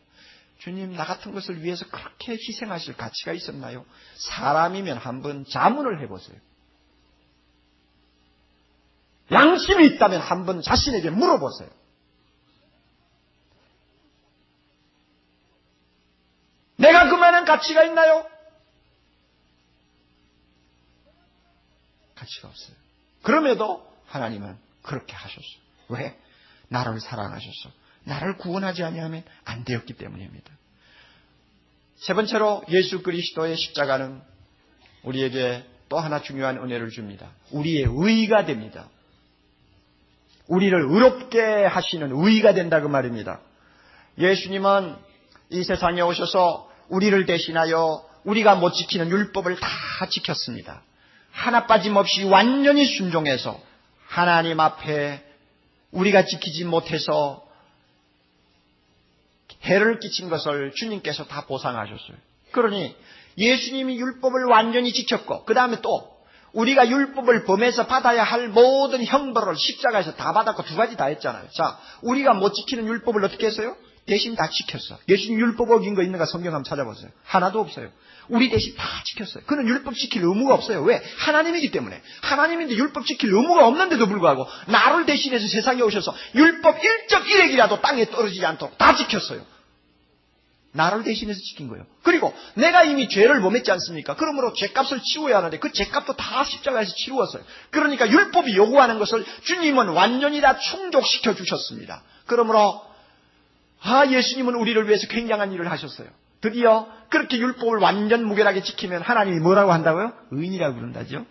주님, 나 같은 것을 위해서 그렇게 희생하실 가치가 있었나요? 사람이면 한번 자문을 해보세요. 양심이 있다면 한번 자신에게 물어보세요. 내가 그만한 가치가 있나요? 가치가 없어요. 그럼에도 하나님은 그렇게 하셨어요. 왜? 나를 사랑하셔서 나를 구원하지 아니하면 안 되었기 때문입니다. 세 번째로 예수 그리스도의 십자가는 우리에게 또 하나 중요한 은혜를 줍니다. 우리의 의가 됩니다. 우리를 의롭게 하시는 의가 된다 그 말입니다. 예수님은 이 세상에 오셔서 우리를 대신하여 우리가 못 지키는 율법을 다 지켰습니다. 하나 빠짐없이 완전히 순종해서 하나님 앞에 우리가 지키지 못해서 해를 끼친 것을 주님께서 다 보상하셨어요. 그러니 예수님이 율법을 완전히 지켰고 그 다음에 또 우리가 율법을 범해서 받아야 할 모든 형벌을 십자가에서 다 받았고 두 가지 다 했잖아요. 자, 우리가 못 지키는 율법을 어떻게 했어요? 대신 다 지켰어. 예수님 율법 어긴 거 있는 거 성경 한번 찾아보세요. 하나도 없어요. 우리 대신 다 지켰어요. 그는 율법 지킬 의무가 없어요. 왜? 하나님이기 때문에. 하나님인데 율법 지킬 의무가 없는데도 불구하고 나를 대신해서 세상에 오셔서 율법 1.1핵이라도 땅에 떨어지지 않도록 다 지켰어요. 나를 대신해서 지킨 거예요. 그리고 내가 이미 죄를 범했지 않습니까? 그러므로 죄값을 치워야 하는데 그 죄값도 다 십자가에서 치루었어요. 그러니까 율법이 요구하는 것을 주님은 완전히 다 충족시켜 주셨습니다. 그러므로 예수님은 우리를 위해서 굉장한 일을 하셨어요. 드디어 그렇게 율법을 완전 무결하게 지키면 하나님이 뭐라고 한다고요? 의인이라고 부른다죠.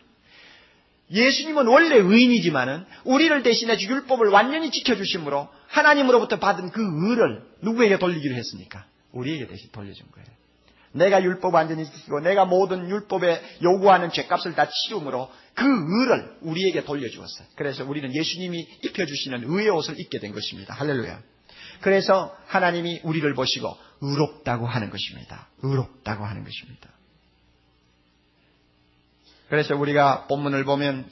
예수님은 원래 의인이지만은 우리를 대신해 율법을 완전히 지켜주심으로 하나님으로부터 받은 그 의를 누구에게 돌리기로 했습니까? 우리에게 대신 돌려준 거예요. 내가 율법 완전히 지키고 내가 모든 율법에 요구하는 죄값을 다 치름으로 그 의를 우리에게 돌려주었어요. 그래서 우리는 예수님이 입혀주시는 의의 옷을 입게 된 것입니다. 할렐루야. 그래서 하나님이 우리를 보시고 의롭다고 하는 것입니다. 의롭다고 하는 것입니다. 그래서 우리가 본문을 보면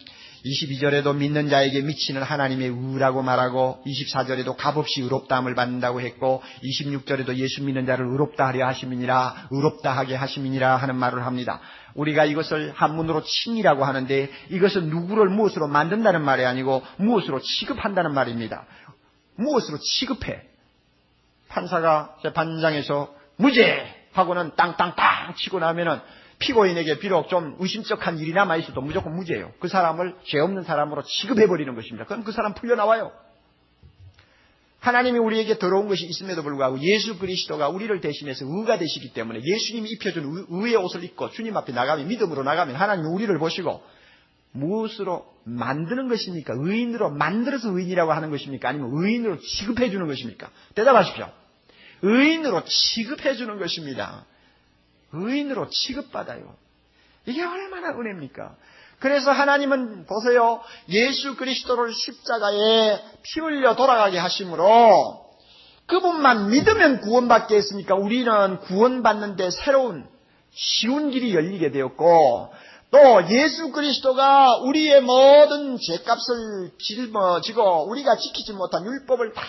22절에도 믿는 자에게 미치는 하나님의 의라고 말하고 24절에도 값없이 의롭다함을 받는다고 했고 26절에도 예수 믿는 자를 의롭다 하려 하심이니라 의롭다 하게 하심이니라 하는 말을 합니다. 우리가 이것을 한문으로 칭이라고 하는데 이것은 누구를 무엇으로 만든다는 말이 아니고 무엇으로 취급한다는 말입니다. 무엇으로 취급해? 판사가 재판장에서 무죄 하고는 땅땅땅 치고 나면은 피고인에게 비록 좀 의심쩍한 일이 남아있어도 무조건 무죄예요. 그 사람을 죄 없는 사람으로 취급해버리는 것입니다. 그럼 그 사람 풀려나와요. 하나님이 우리에게 더러운 것이 있음에도 불구하고 예수 그리스도가 우리를 대신해서 의가 되시기 때문에 예수님이 입혀준 의의 옷을 입고 주님 앞에 나가면 믿음으로 나가면 하나님이 우리를 보시고 무엇으로 만드는 것입니까? 의인으로 만들어서 의인이라고 하는 것입니까? 아니면 의인으로 취급해 주는 것입니까? 대답하십시오. 의인으로 취급해 주는 것입니다. 의인으로 취급받아요. 이게 얼마나 은혜입니까? 그래서 하나님은 보세요. 예수 그리스도를 십자가에 피 흘려 돌아가게 하심으로 그분만 믿으면 구원받게 했으니까 우리는 구원받는데 새로운 쉬운 길이 열리게 되었고 또 예수 그리스도가 우리의 모든 죄값을 짊어지고 우리가 지키지 못한 율법을 다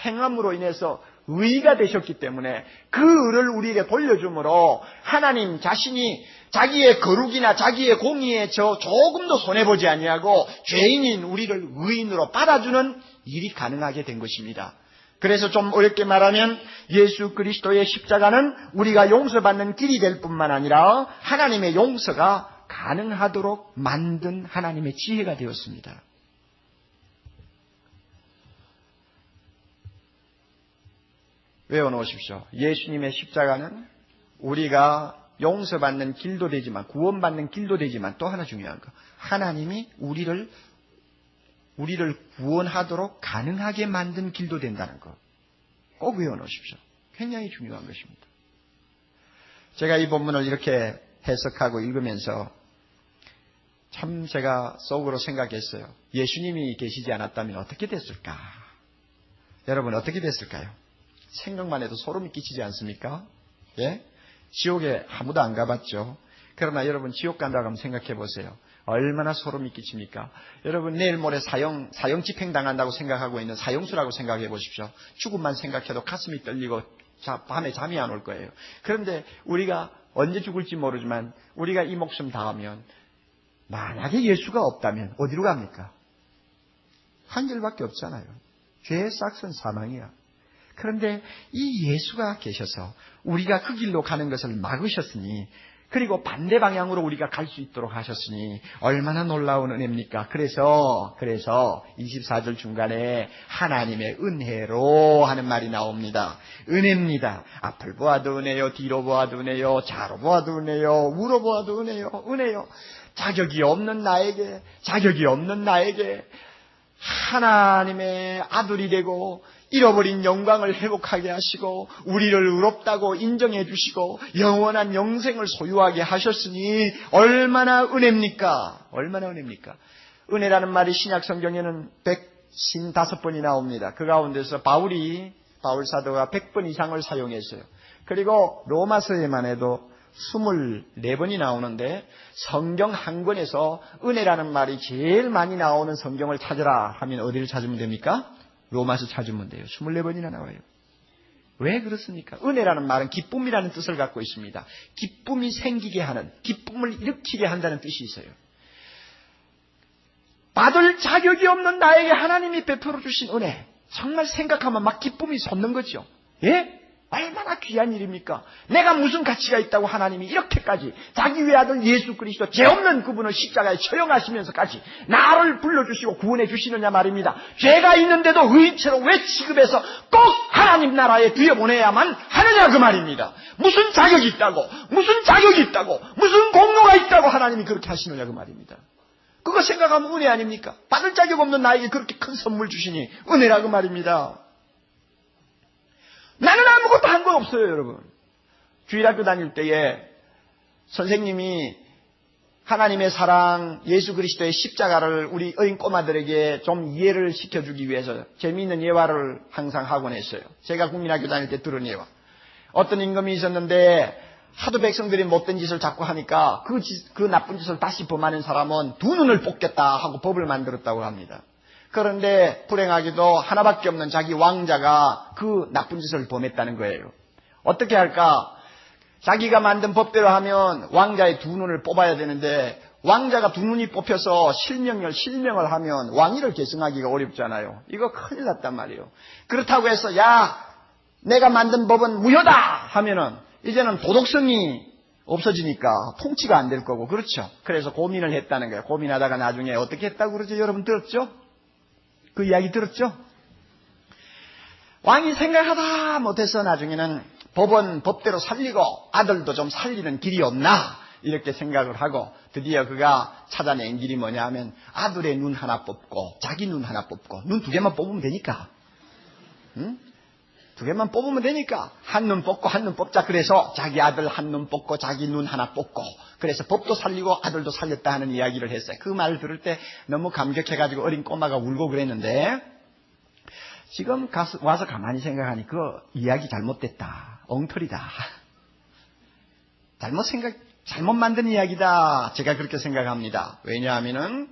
행함으로 인해서 의가 되셨기 때문에 그 의를 우리에게 돌려주므로 하나님 자신이 자기의 거룩이나 자기의 공의에 조금도 손해보지 아니하고 죄인인 우리를 의인으로 받아주는 일이 가능하게 된 것입니다. 그래서 좀 어렵게 말하면 예수 그리스도의 십자가는 우리가 용서받는 길이 될 뿐만 아니라 하나님의 용서가 가능하도록 만든 하나님의 지혜가 되었습니다. 외워놓으십시오. 예수님의 십자가는 우리가 용서받는 길도 되지만 구원받는 길도 되지만 또 하나 중요한 거 하나님이 우리를 구원하도록 가능하게 만든 길도 된다는 거 꼭 외워놓으십시오. 굉장히 중요한 것입니다. 제가 이 본문을 이렇게 해석하고 읽으면서 참 제가 속으로 생각했어요. 예수님이 계시지 않았다면 어떻게 됐을까? 여러분 어떻게 됐을까요? 생각만 해도 소름이 끼치지 않습니까? 예? 지옥에 아무도 안 가봤죠. 그러나 여러분 지옥 간다고 한번 생각해 보세요. 얼마나 소름이 끼칩니까? 여러분 내일 모레 사형 집행 당한다고 생각하고 있는 사형수라고 생각해 보십시오. 죽음만 생각해도 가슴이 떨리고 밤에 잠이 안 올 거예요. 그런데 우리가 언제 죽을지 모르지만 우리가 이 목숨 다하면 만약에 예수가 없다면 어디로 갑니까? 한 길밖에 없잖아요. 죄의 싹은 사망이야. 그런데 이 예수가 계셔서 우리가 그 길로 가는 것을 막으셨으니 그리고 반대 방향으로 우리가 갈 수 있도록 하셨으니 얼마나 놀라운 은혜입니까? 그래서 24절 중간에 하나님의 은혜로 하는 말이 나옵니다. 은혜입니다. 앞을 보아도 은혜요, 뒤로 보아도 은혜요, 좌로 보아도 은혜요, 우로 보아도 은혜요. 자격이 없는 나에게 하나님의 아들이 되고 잃어버린 영광을 회복하게 하시고 우리를 의롭다고 인정해 주시고 영원한 영생을 소유하게 하셨으니 얼마나 은혜입니까? 은혜라는 말이 신약 성경에는 155번이 나옵니다. 그 가운데서 바울 사도가 100번 이상을 사용했어요. 그리고 로마서에만 해도 24번이 나오는데 성경 한 권에서 은혜라는 말이 제일 많이 나오는 성경을 찾으라 하면 어디를 찾으면 됩니까? 로마서 찾으면 돼요. 24번이나 나와요. 왜 그렇습니까? 은혜라는 말은 기쁨이라는 뜻을 갖고 있습니다. 기쁨이 생기게 하는, 기쁨을 일으키게 한다는 뜻이 있어요. 받을 자격이 없는 나에게 하나님이 베풀어 주신 은혜, 정말 생각하면 막 기쁨이 솟는 거죠. 예? 얼마나 귀한 일입니까? 내가 무슨 가치가 있다고 하나님이 이렇게까지 자기 외아들 예수 그리스도 죄 없는 그분을 십자가에 처형하시면서까지 나를 불러주시고 구원해 주시느냐 말입니다. 죄가 있는데도 의인처럼 왜 취급해서 꼭 하나님 나라에 들여보내야만 하느냐 그 말입니다. 무슨 자격이 있다고 무슨 공로가 있다고 하나님이 그렇게 하시느냐 그 말입니다. 그거 생각하면 은혜 아닙니까? 받을 자격 없는 나에게 그렇게 큰 선물 주시니 은혜라 그 말입니다. 나는 아무것도 한 거 없어요, 여러분. 주일학교 다닐 때에 선생님이 하나님의 사랑, 예수 그리스도의 십자가를 우리 어린 꼬마들에게 좀 이해를 시켜주기 위해서 재미있는 예화를 항상 하곤 했어요. 제가 국민학교 다닐 때 들은 예화. 어떤 임금이 있었는데 하도 백성들이 못된 짓을 자꾸 하니까 그 나쁜 짓을 다시 범하는 사람은 두 눈을 뽑겠다 하고 법을 만들었다고 합니다. 그런데 불행하게도 하나밖에 없는 자기 왕자가 그 나쁜 짓을 범했다는 거예요. 어떻게 할까? 자기가 만든 법대로 하면 왕자의 두 눈을 뽑아야 되는데 왕자가 두 눈이 뽑혀서 실명을 하면 왕위를 계승하기가 어렵잖아요. 이거 큰일 났단 말이에요. 그렇다고 해서 야 내가 만든 법은 무효다 하면은 이제는 도덕성이 없어지니까 통치가 안 될 거고 그렇죠. 그래서 고민을 했다는 거예요. 고민하다가 나중에 어떻게 했다고 그러죠? 여러분 들었죠? 그 이야기 들었죠? 왕이 생각하다 못해서 나중에는 법은 법대로 살리고 아들도 좀 살리는 길이 없나 이렇게 생각을 하고 드디어 그가 찾아낸 길이 뭐냐 하면 아들의 눈 하나 뽑고 자기 눈 하나 뽑고 눈 두 개만 뽑으면 되니까 두 개만 뽑으면 되니까 한 눈 뽑고 한 눈 뽑자. 그래서 자기 아들 한 눈 뽑고 자기 눈 하나 뽑고 그래서 법도 살리고 아들도 살렸다 하는 이야기를 했어요. 그 말을 들을 때 너무 감격해가지고 어린 꼬마가 울고 그랬는데 지금 와서 가만히 생각하니 그 이야기 잘못됐다. 엉터리다. 잘못 만든 이야기다. 제가 그렇게 생각합니다. 왜냐하면은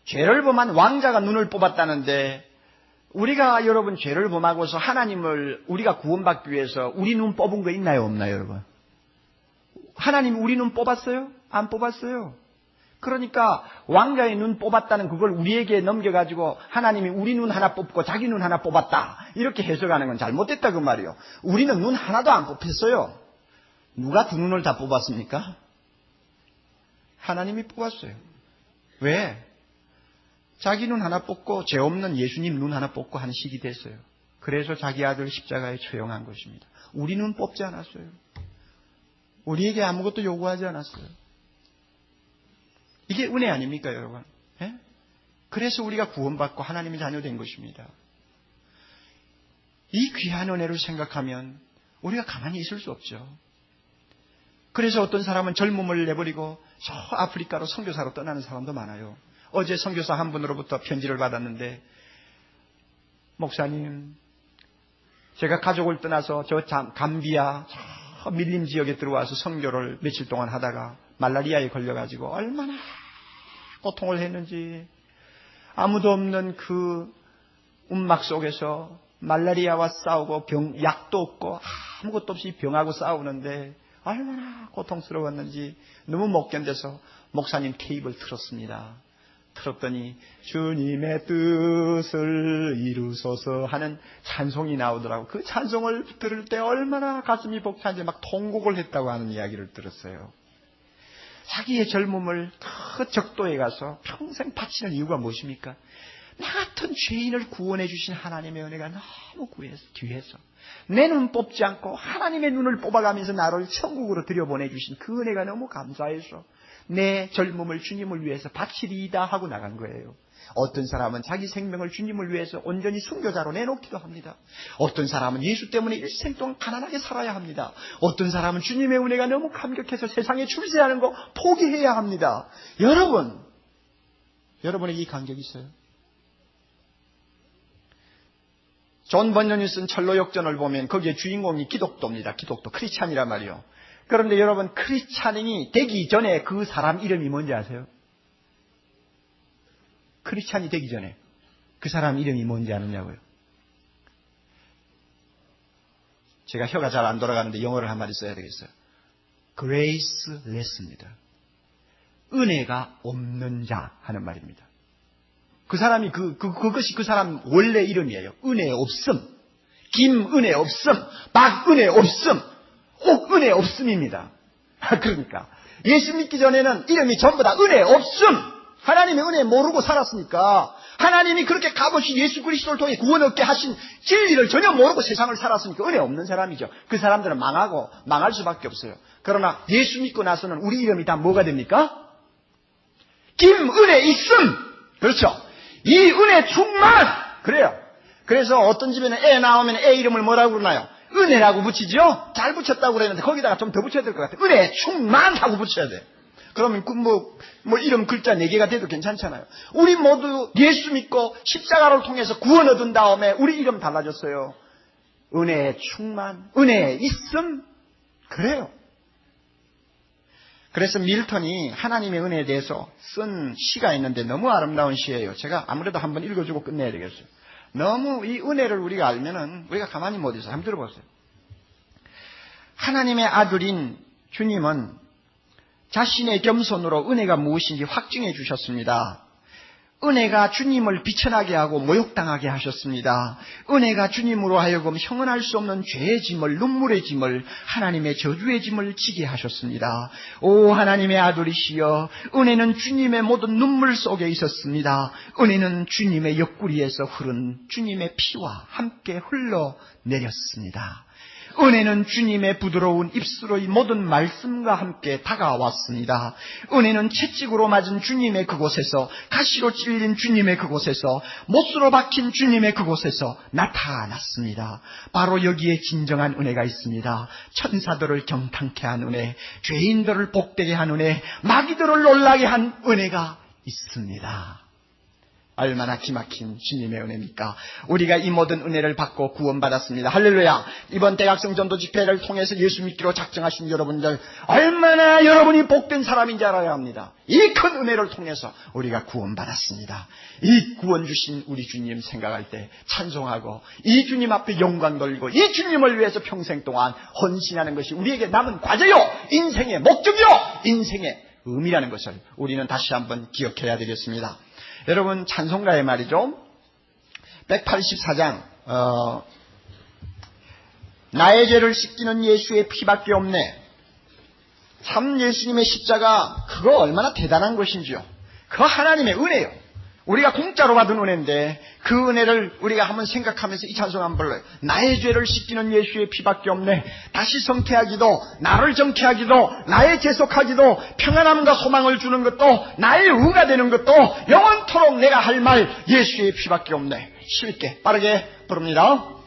죄를 범한 왕자가 눈을 뽑았다는데 우리가 여러분 죄를 범하고서 하나님을 우리가 구원받기 위해서 우리 눈 뽑은 거 있나요 없나요 여러분? 하나님 우리 눈 뽑았어요? 안 뽑았어요. 그러니까 왕자의 눈 뽑았다는 그걸 우리에게 넘겨가지고 하나님이 우리 눈 하나 뽑고 자기 눈 하나 뽑았다 이렇게 해석하는 건 잘못됐다 그 말이에요. 우리는 눈 하나도 안 뽑혔어요. 누가 두 눈을 다 뽑았습니까? 하나님이 뽑았어요. 왜? 자기 눈 하나 뽑고 죄 없는 예수님 눈 하나 뽑고 하는 시기 됐어요. 그래서 자기 아들 십자가에 처형한 것입니다. 우리 눈 뽑지 않았어요. 우리에게 아무것도 요구하지 않았어요. 이게 은혜 아닙니까 여러분? 예? 그래서 우리가 구원받고 하나님의 자녀 된 것입니다. 이 귀한 은혜를 생각하면 우리가 가만히 있을 수 없죠. 그래서 어떤 사람은 젊음을 내버리고 저 아프리카로 선교사로 떠나는 사람도 많아요. 어제 선교사 한 분으로부터 편지를 받았는데 목사님 제가 가족을 떠나서 저 감비아 저 밀림 지역에 들어와서 선교를 며칠 동안 하다가 말라리아에 걸려가지고 얼마나 고통을 했는지 아무도 없는 그 움막 속에서 말라리아와 싸우고 약도 없고 아무것도 없이 병하고 싸우는데 얼마나 고통스러웠는지 너무 못 견뎌서 목사님 테이프를 틀었습니다. 틀었더니 주님의 뜻을 이루소서 하는 찬송이 나오더라고. 그 찬송을 들을 때 얼마나 가슴이 벅찬지 막 통곡을 했다고 하는 이야기를 들었어요. 자기의 젊음을 그 적도에 가서 평생 바치는 이유가 무엇입니까? 나 같은 죄인을 구원해 주신 하나님의 은혜가 너무 귀해서 내 눈 뽑지 않고 하나님의 눈을 뽑아가면서 나를 천국으로 들여보내주신 그 은혜가 너무 감사해서 내 젊음을 주님을 위해서 바치리이다 하고 나간 거예요. 어떤 사람은 자기 생명을 주님을 위해서 온전히 순교자로 내놓기도 합니다. 어떤 사람은 예수 때문에 일생 동안 가난하게 살아야 합니다. 어떤 사람은 주님의 은혜가 너무 감격해서 세상에 출세하는 거 포기해야 합니다. 여러분에게 이 감격이 있어요? 존 번연이 쓴 철로역전을 보면 거기에 주인공이 기독도입니다. 기독도, 크리스찬이란 말이요. 그런데 여러분 크리스찬이 되기 전에 그 사람 이름이 뭔지 아세요? 크리스찬이 되기 전에 그 사람 이름이 뭔지 아느냐고요? 제가 혀가 잘 안 돌아가는데 영어를 한마디 써야 되겠어요. Graceless입니다. 은혜가 없는 자 하는 말입니다. 그 사람이 그것이 그 사람 원래 이름이에요. 은혜 없음, 김은혜 없음, 박은혜 없음, 옥은혜 없음입니다. 그러니까 예수 믿기 전에는 이름이 전부 다 은혜 없음. 하나님의 은혜 모르고 살았으니까 하나님이 그렇게 값없이 예수 그리스도를 통해 구원 얻게 하신 진리를 전혀 모르고 세상을 살았으니까 은혜 없는 사람이죠. 그 사람들은 망할 수밖에 없어요. 그러나 예수 믿고 나서는 우리 이름이 다 뭐가 됩니까? 김은혜 있음. 그렇죠. 이 은혜 충만. 그래요. 그래서 어떤 집에는 애 나오면 애 이름을 뭐라고 그러나요? 은혜라고 붙이죠. 잘 붙였다고 그랬는데 거기다가 좀 더 붙여야 될 것 같아요. 은혜 충만하고 붙여야 돼. 그러면 이름 글자 4개가 돼도 괜찮잖아요. 우리 모두 예수 믿고 십자가를 통해서 구원 얻은 다음에 우리 이름 달라졌어요. 은혜의 충만, 은혜의 있음, 그래요. 그래서 밀턴이 하나님의 은혜에 대해서 쓴 시가 있는데 너무 아름다운 시예요. 제가 아무래도 한번 읽어주고 끝내야 되겠어요. 너무 이 은혜를 우리가 알면은 우리가 가만히 못 있어요. 한번 들어보세요. 하나님의 아들인 주님은 자신의 겸손으로 은혜가 무엇인지 확증해 주셨습니다. 은혜가 주님을 비천하게 하고 모욕당하게 하셨습니다. 은혜가 주님으로 하여금 형언할 수 없는 죄의 짐을, 눈물의 짐을, 하나님의 저주의 짐을 지게 하셨습니다. 오 하나님의 아들이시여, 은혜는 주님의 모든 눈물 속에 있었습니다. 은혜는 주님의 옆구리에서 흐른 주님의 피와 함께 흘러내렸습니다. 은혜는 주님의 부드러운 입술의 모든 말씀과 함께 다가왔습니다. 은혜는 채찍으로 맞은 주님의 그곳에서, 가시로 찔린 주님의 그곳에서, 못으로 박힌 주님의 그곳에서 나타났습니다. 바로 여기에 진정한 은혜가 있습니다. 천사들을 경탄케 한 은혜, 죄인들을 복되게 한 은혜, 마귀들을 놀라게 한 은혜가 있습니다. 얼마나 기막힌 주님의 은혜입니까? 우리가 이 모든 은혜를 받고 구원받았습니다. 할렐루야. 이번 대학생 전도 집회를 통해서 예수 믿기로 작정하신 여러분들, 얼마나 여러분이 복된 사람인지 알아야 합니다. 이 큰 은혜를 통해서 우리가 구원받았습니다. 이 구원 주신 우리 주님 생각할 때 찬송하고, 이 주님 앞에 영광 돌리고, 이 주님을 위해서 평생 동안 헌신하는 것이 우리에게 남은 과제요, 인생의 목적이요, 인생의 의미라는 것을 우리는 다시 한번 기억해야 되겠습니다. 여러분, 찬송가에 말이죠, 184장 나의 죄를 씻기는 예수의 피밖에 없네. 참 예수님의 십자가, 그거 얼마나 대단한 것인지요. 그거 하나님의 은혜요. 우리가 공짜로 받은 은혜인데 그 은혜를 우리가 한번 생각하면서 이 찬송 한번 불러요. 나의 죄를 씻기는 예수의 피밖에 없네. 다시 성쾌하기도, 나를 정쾌하기도, 나의 재속하기도, 평안함과 소망을 주는 것도, 나의 의가 되는 것도, 영원토록 내가 할 말 예수의 피밖에 없네. 쉽게 빠르게 부릅니다.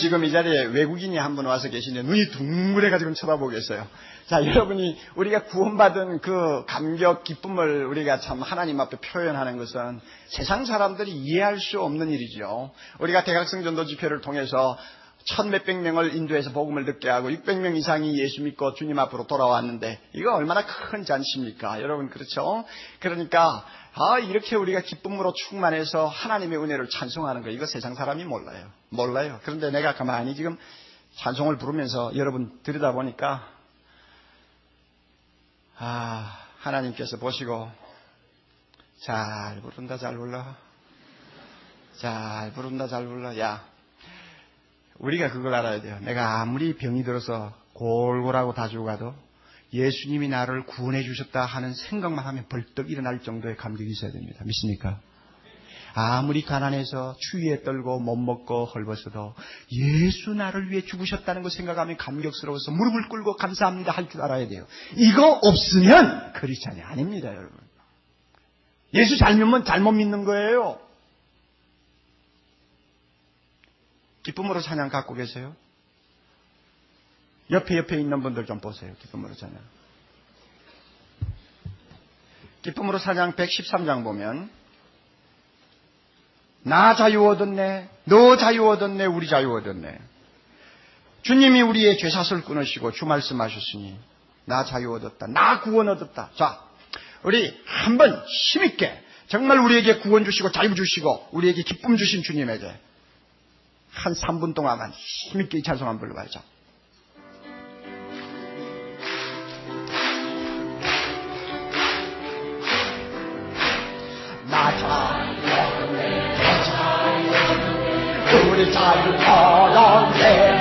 지금 이 자리에 외국인이 한 분 와서 계시는데 눈이 둥그레가지고 쳐다보고 계세요. 자, 여러분이 우리가 구원받은 그 감격, 기쁨을 우리가 참 하나님 앞에 표현하는 것은 세상 사람들이 이해할 수 없는 일이죠. 우리가 대각성 전도 집회를 통해서 1,몇백 명을 인도해서 복음을 듣게 하고 600명 이상이 예수 믿고 주님 앞으로 돌아왔는데 이거 얼마나 큰 잔치입니까? 여러분, 그렇죠? 그러니까 이렇게 우리가 기쁨으로 충만해서 하나님의 은혜를 찬송하는 거, 이거 세상 사람이 몰라요. 그런데 내가 가만히 지금 찬송을 부르면서 여러분 들여다보니까 하나님께서 보시고 잘 부른다, 잘 불러. 야, 우리가 그걸 알아야 돼요. 내가 아무리 병이 들어서 골골하고 다 죽어가도 예수님이 나를 구원해 주셨다 하는 생각만 하면 벌떡 일어날 정도의 감격이 있어야 됩니다. 믿습니까? 아무리 가난해서 추위에 떨고 못 먹고 헐벗어도 예수 나를 위해 죽으셨다는 거 생각하면 감격스러워서 무릎을 꿇고 감사합니다 할 줄 알아야 돼요. 이거 없으면 크리스찬이 아닙니다, 여러분. 예수 잘 믿으면 잘못 믿는 거예요. 기쁨으로 찬양 갖고 계세요? 옆에 있는 분들 좀 보세요. 기쁨으로 찬양. 기쁨으로 찬양 113장 보면 나 자유 얻었네, 너 자유 얻었네, 우리 자유 얻었네. 주님이 우리의 죄사슬 끊으시고 주 말씀하셨으니 나 자유 얻었다, 나 구원 얻었다. 자, 우리 한번 힘있게 정말 우리에게 구원 주시고 자유 주시고 우리에게 기쁨 주신 주님에게 한 3분 동안만 힘있게 이 찬송 한번 불러봐야죠. 나 자유 우리 자유 얻었네.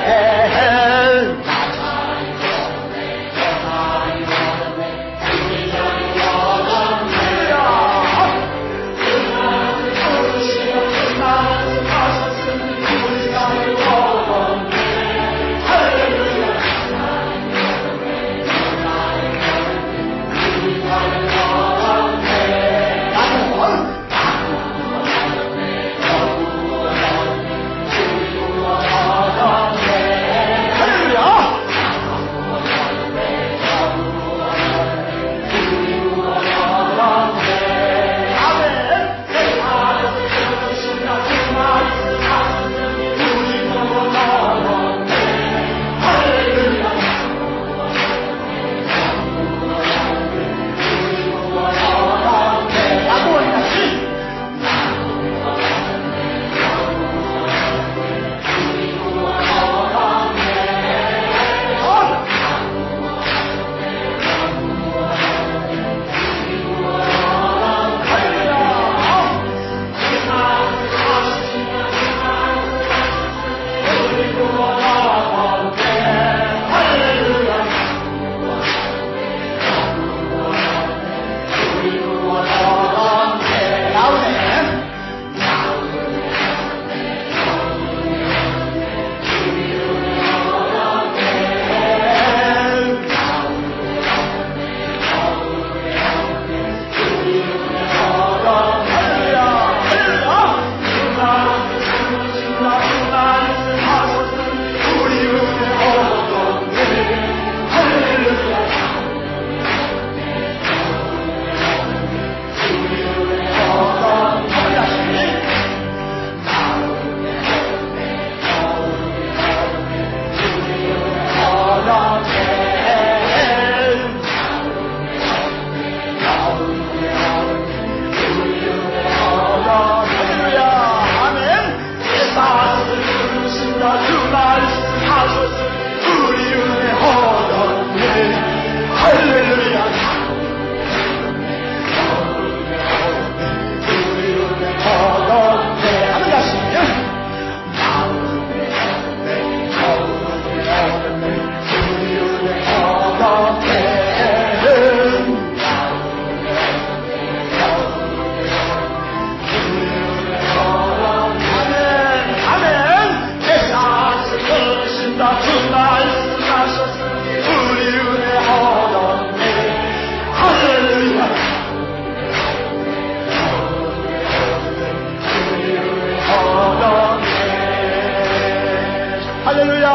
할렐루야!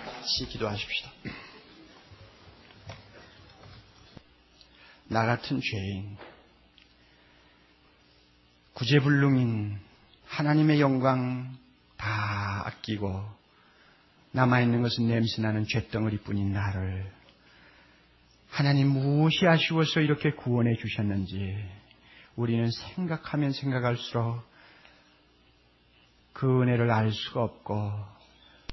같이 기도하십시다. 나 같은 죄인, 구제불능인 하나님의 영광 다 아끼고 남아있는 것은 냄새나는 쇳덩어리뿐인 나를 하나님 무엇이 아쉬워서 이렇게 구원해 주셨는지 우리는 생각하면 생각할수록 그 은혜를 알 수가 없고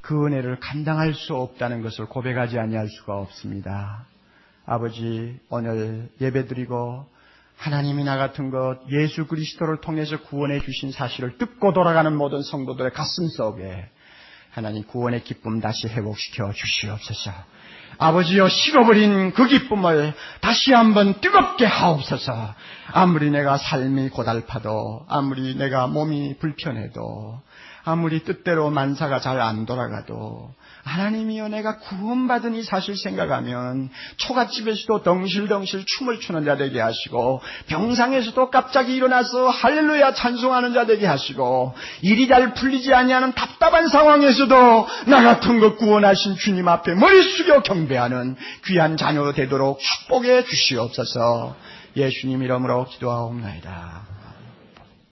그 은혜를 감당할 수 없다는 것을 고백하지 아니할 수가 없습니다. 아버지, 오늘 예배드리고 하나님이 나 같은 것 예수 그리스도를 통해서 구원해 주신 사실을 듣고 돌아가는 모든 성도들의 가슴 속에 하나님 구원의 기쁨 다시 회복시켜 주시옵소서. 아버지여, 식어버린 그 기쁨을 다시 한번 뜨겁게 하옵소서. 아무리 내가 삶이 고달파도, 아무리 내가 몸이 불편해도, 아무리 뜻대로 만사가 잘 안 돌아가도 하나님이여, 내가 구원받은 이 사실 생각하면 초가집에서도 덩실덩실 춤을 추는 자 되게 하시고 병상에서도 갑자기 일어나서 할렐루야 찬송하는 자 되게 하시고 일이 잘 풀리지 아니하는 답답한 상황에서도 나 같은 것 구원하신 주님 앞에 머리 숙여 경배하는 귀한 자녀 되도록 축복해 주시옵소서. 예수님 이름으로 기도하옵나이다.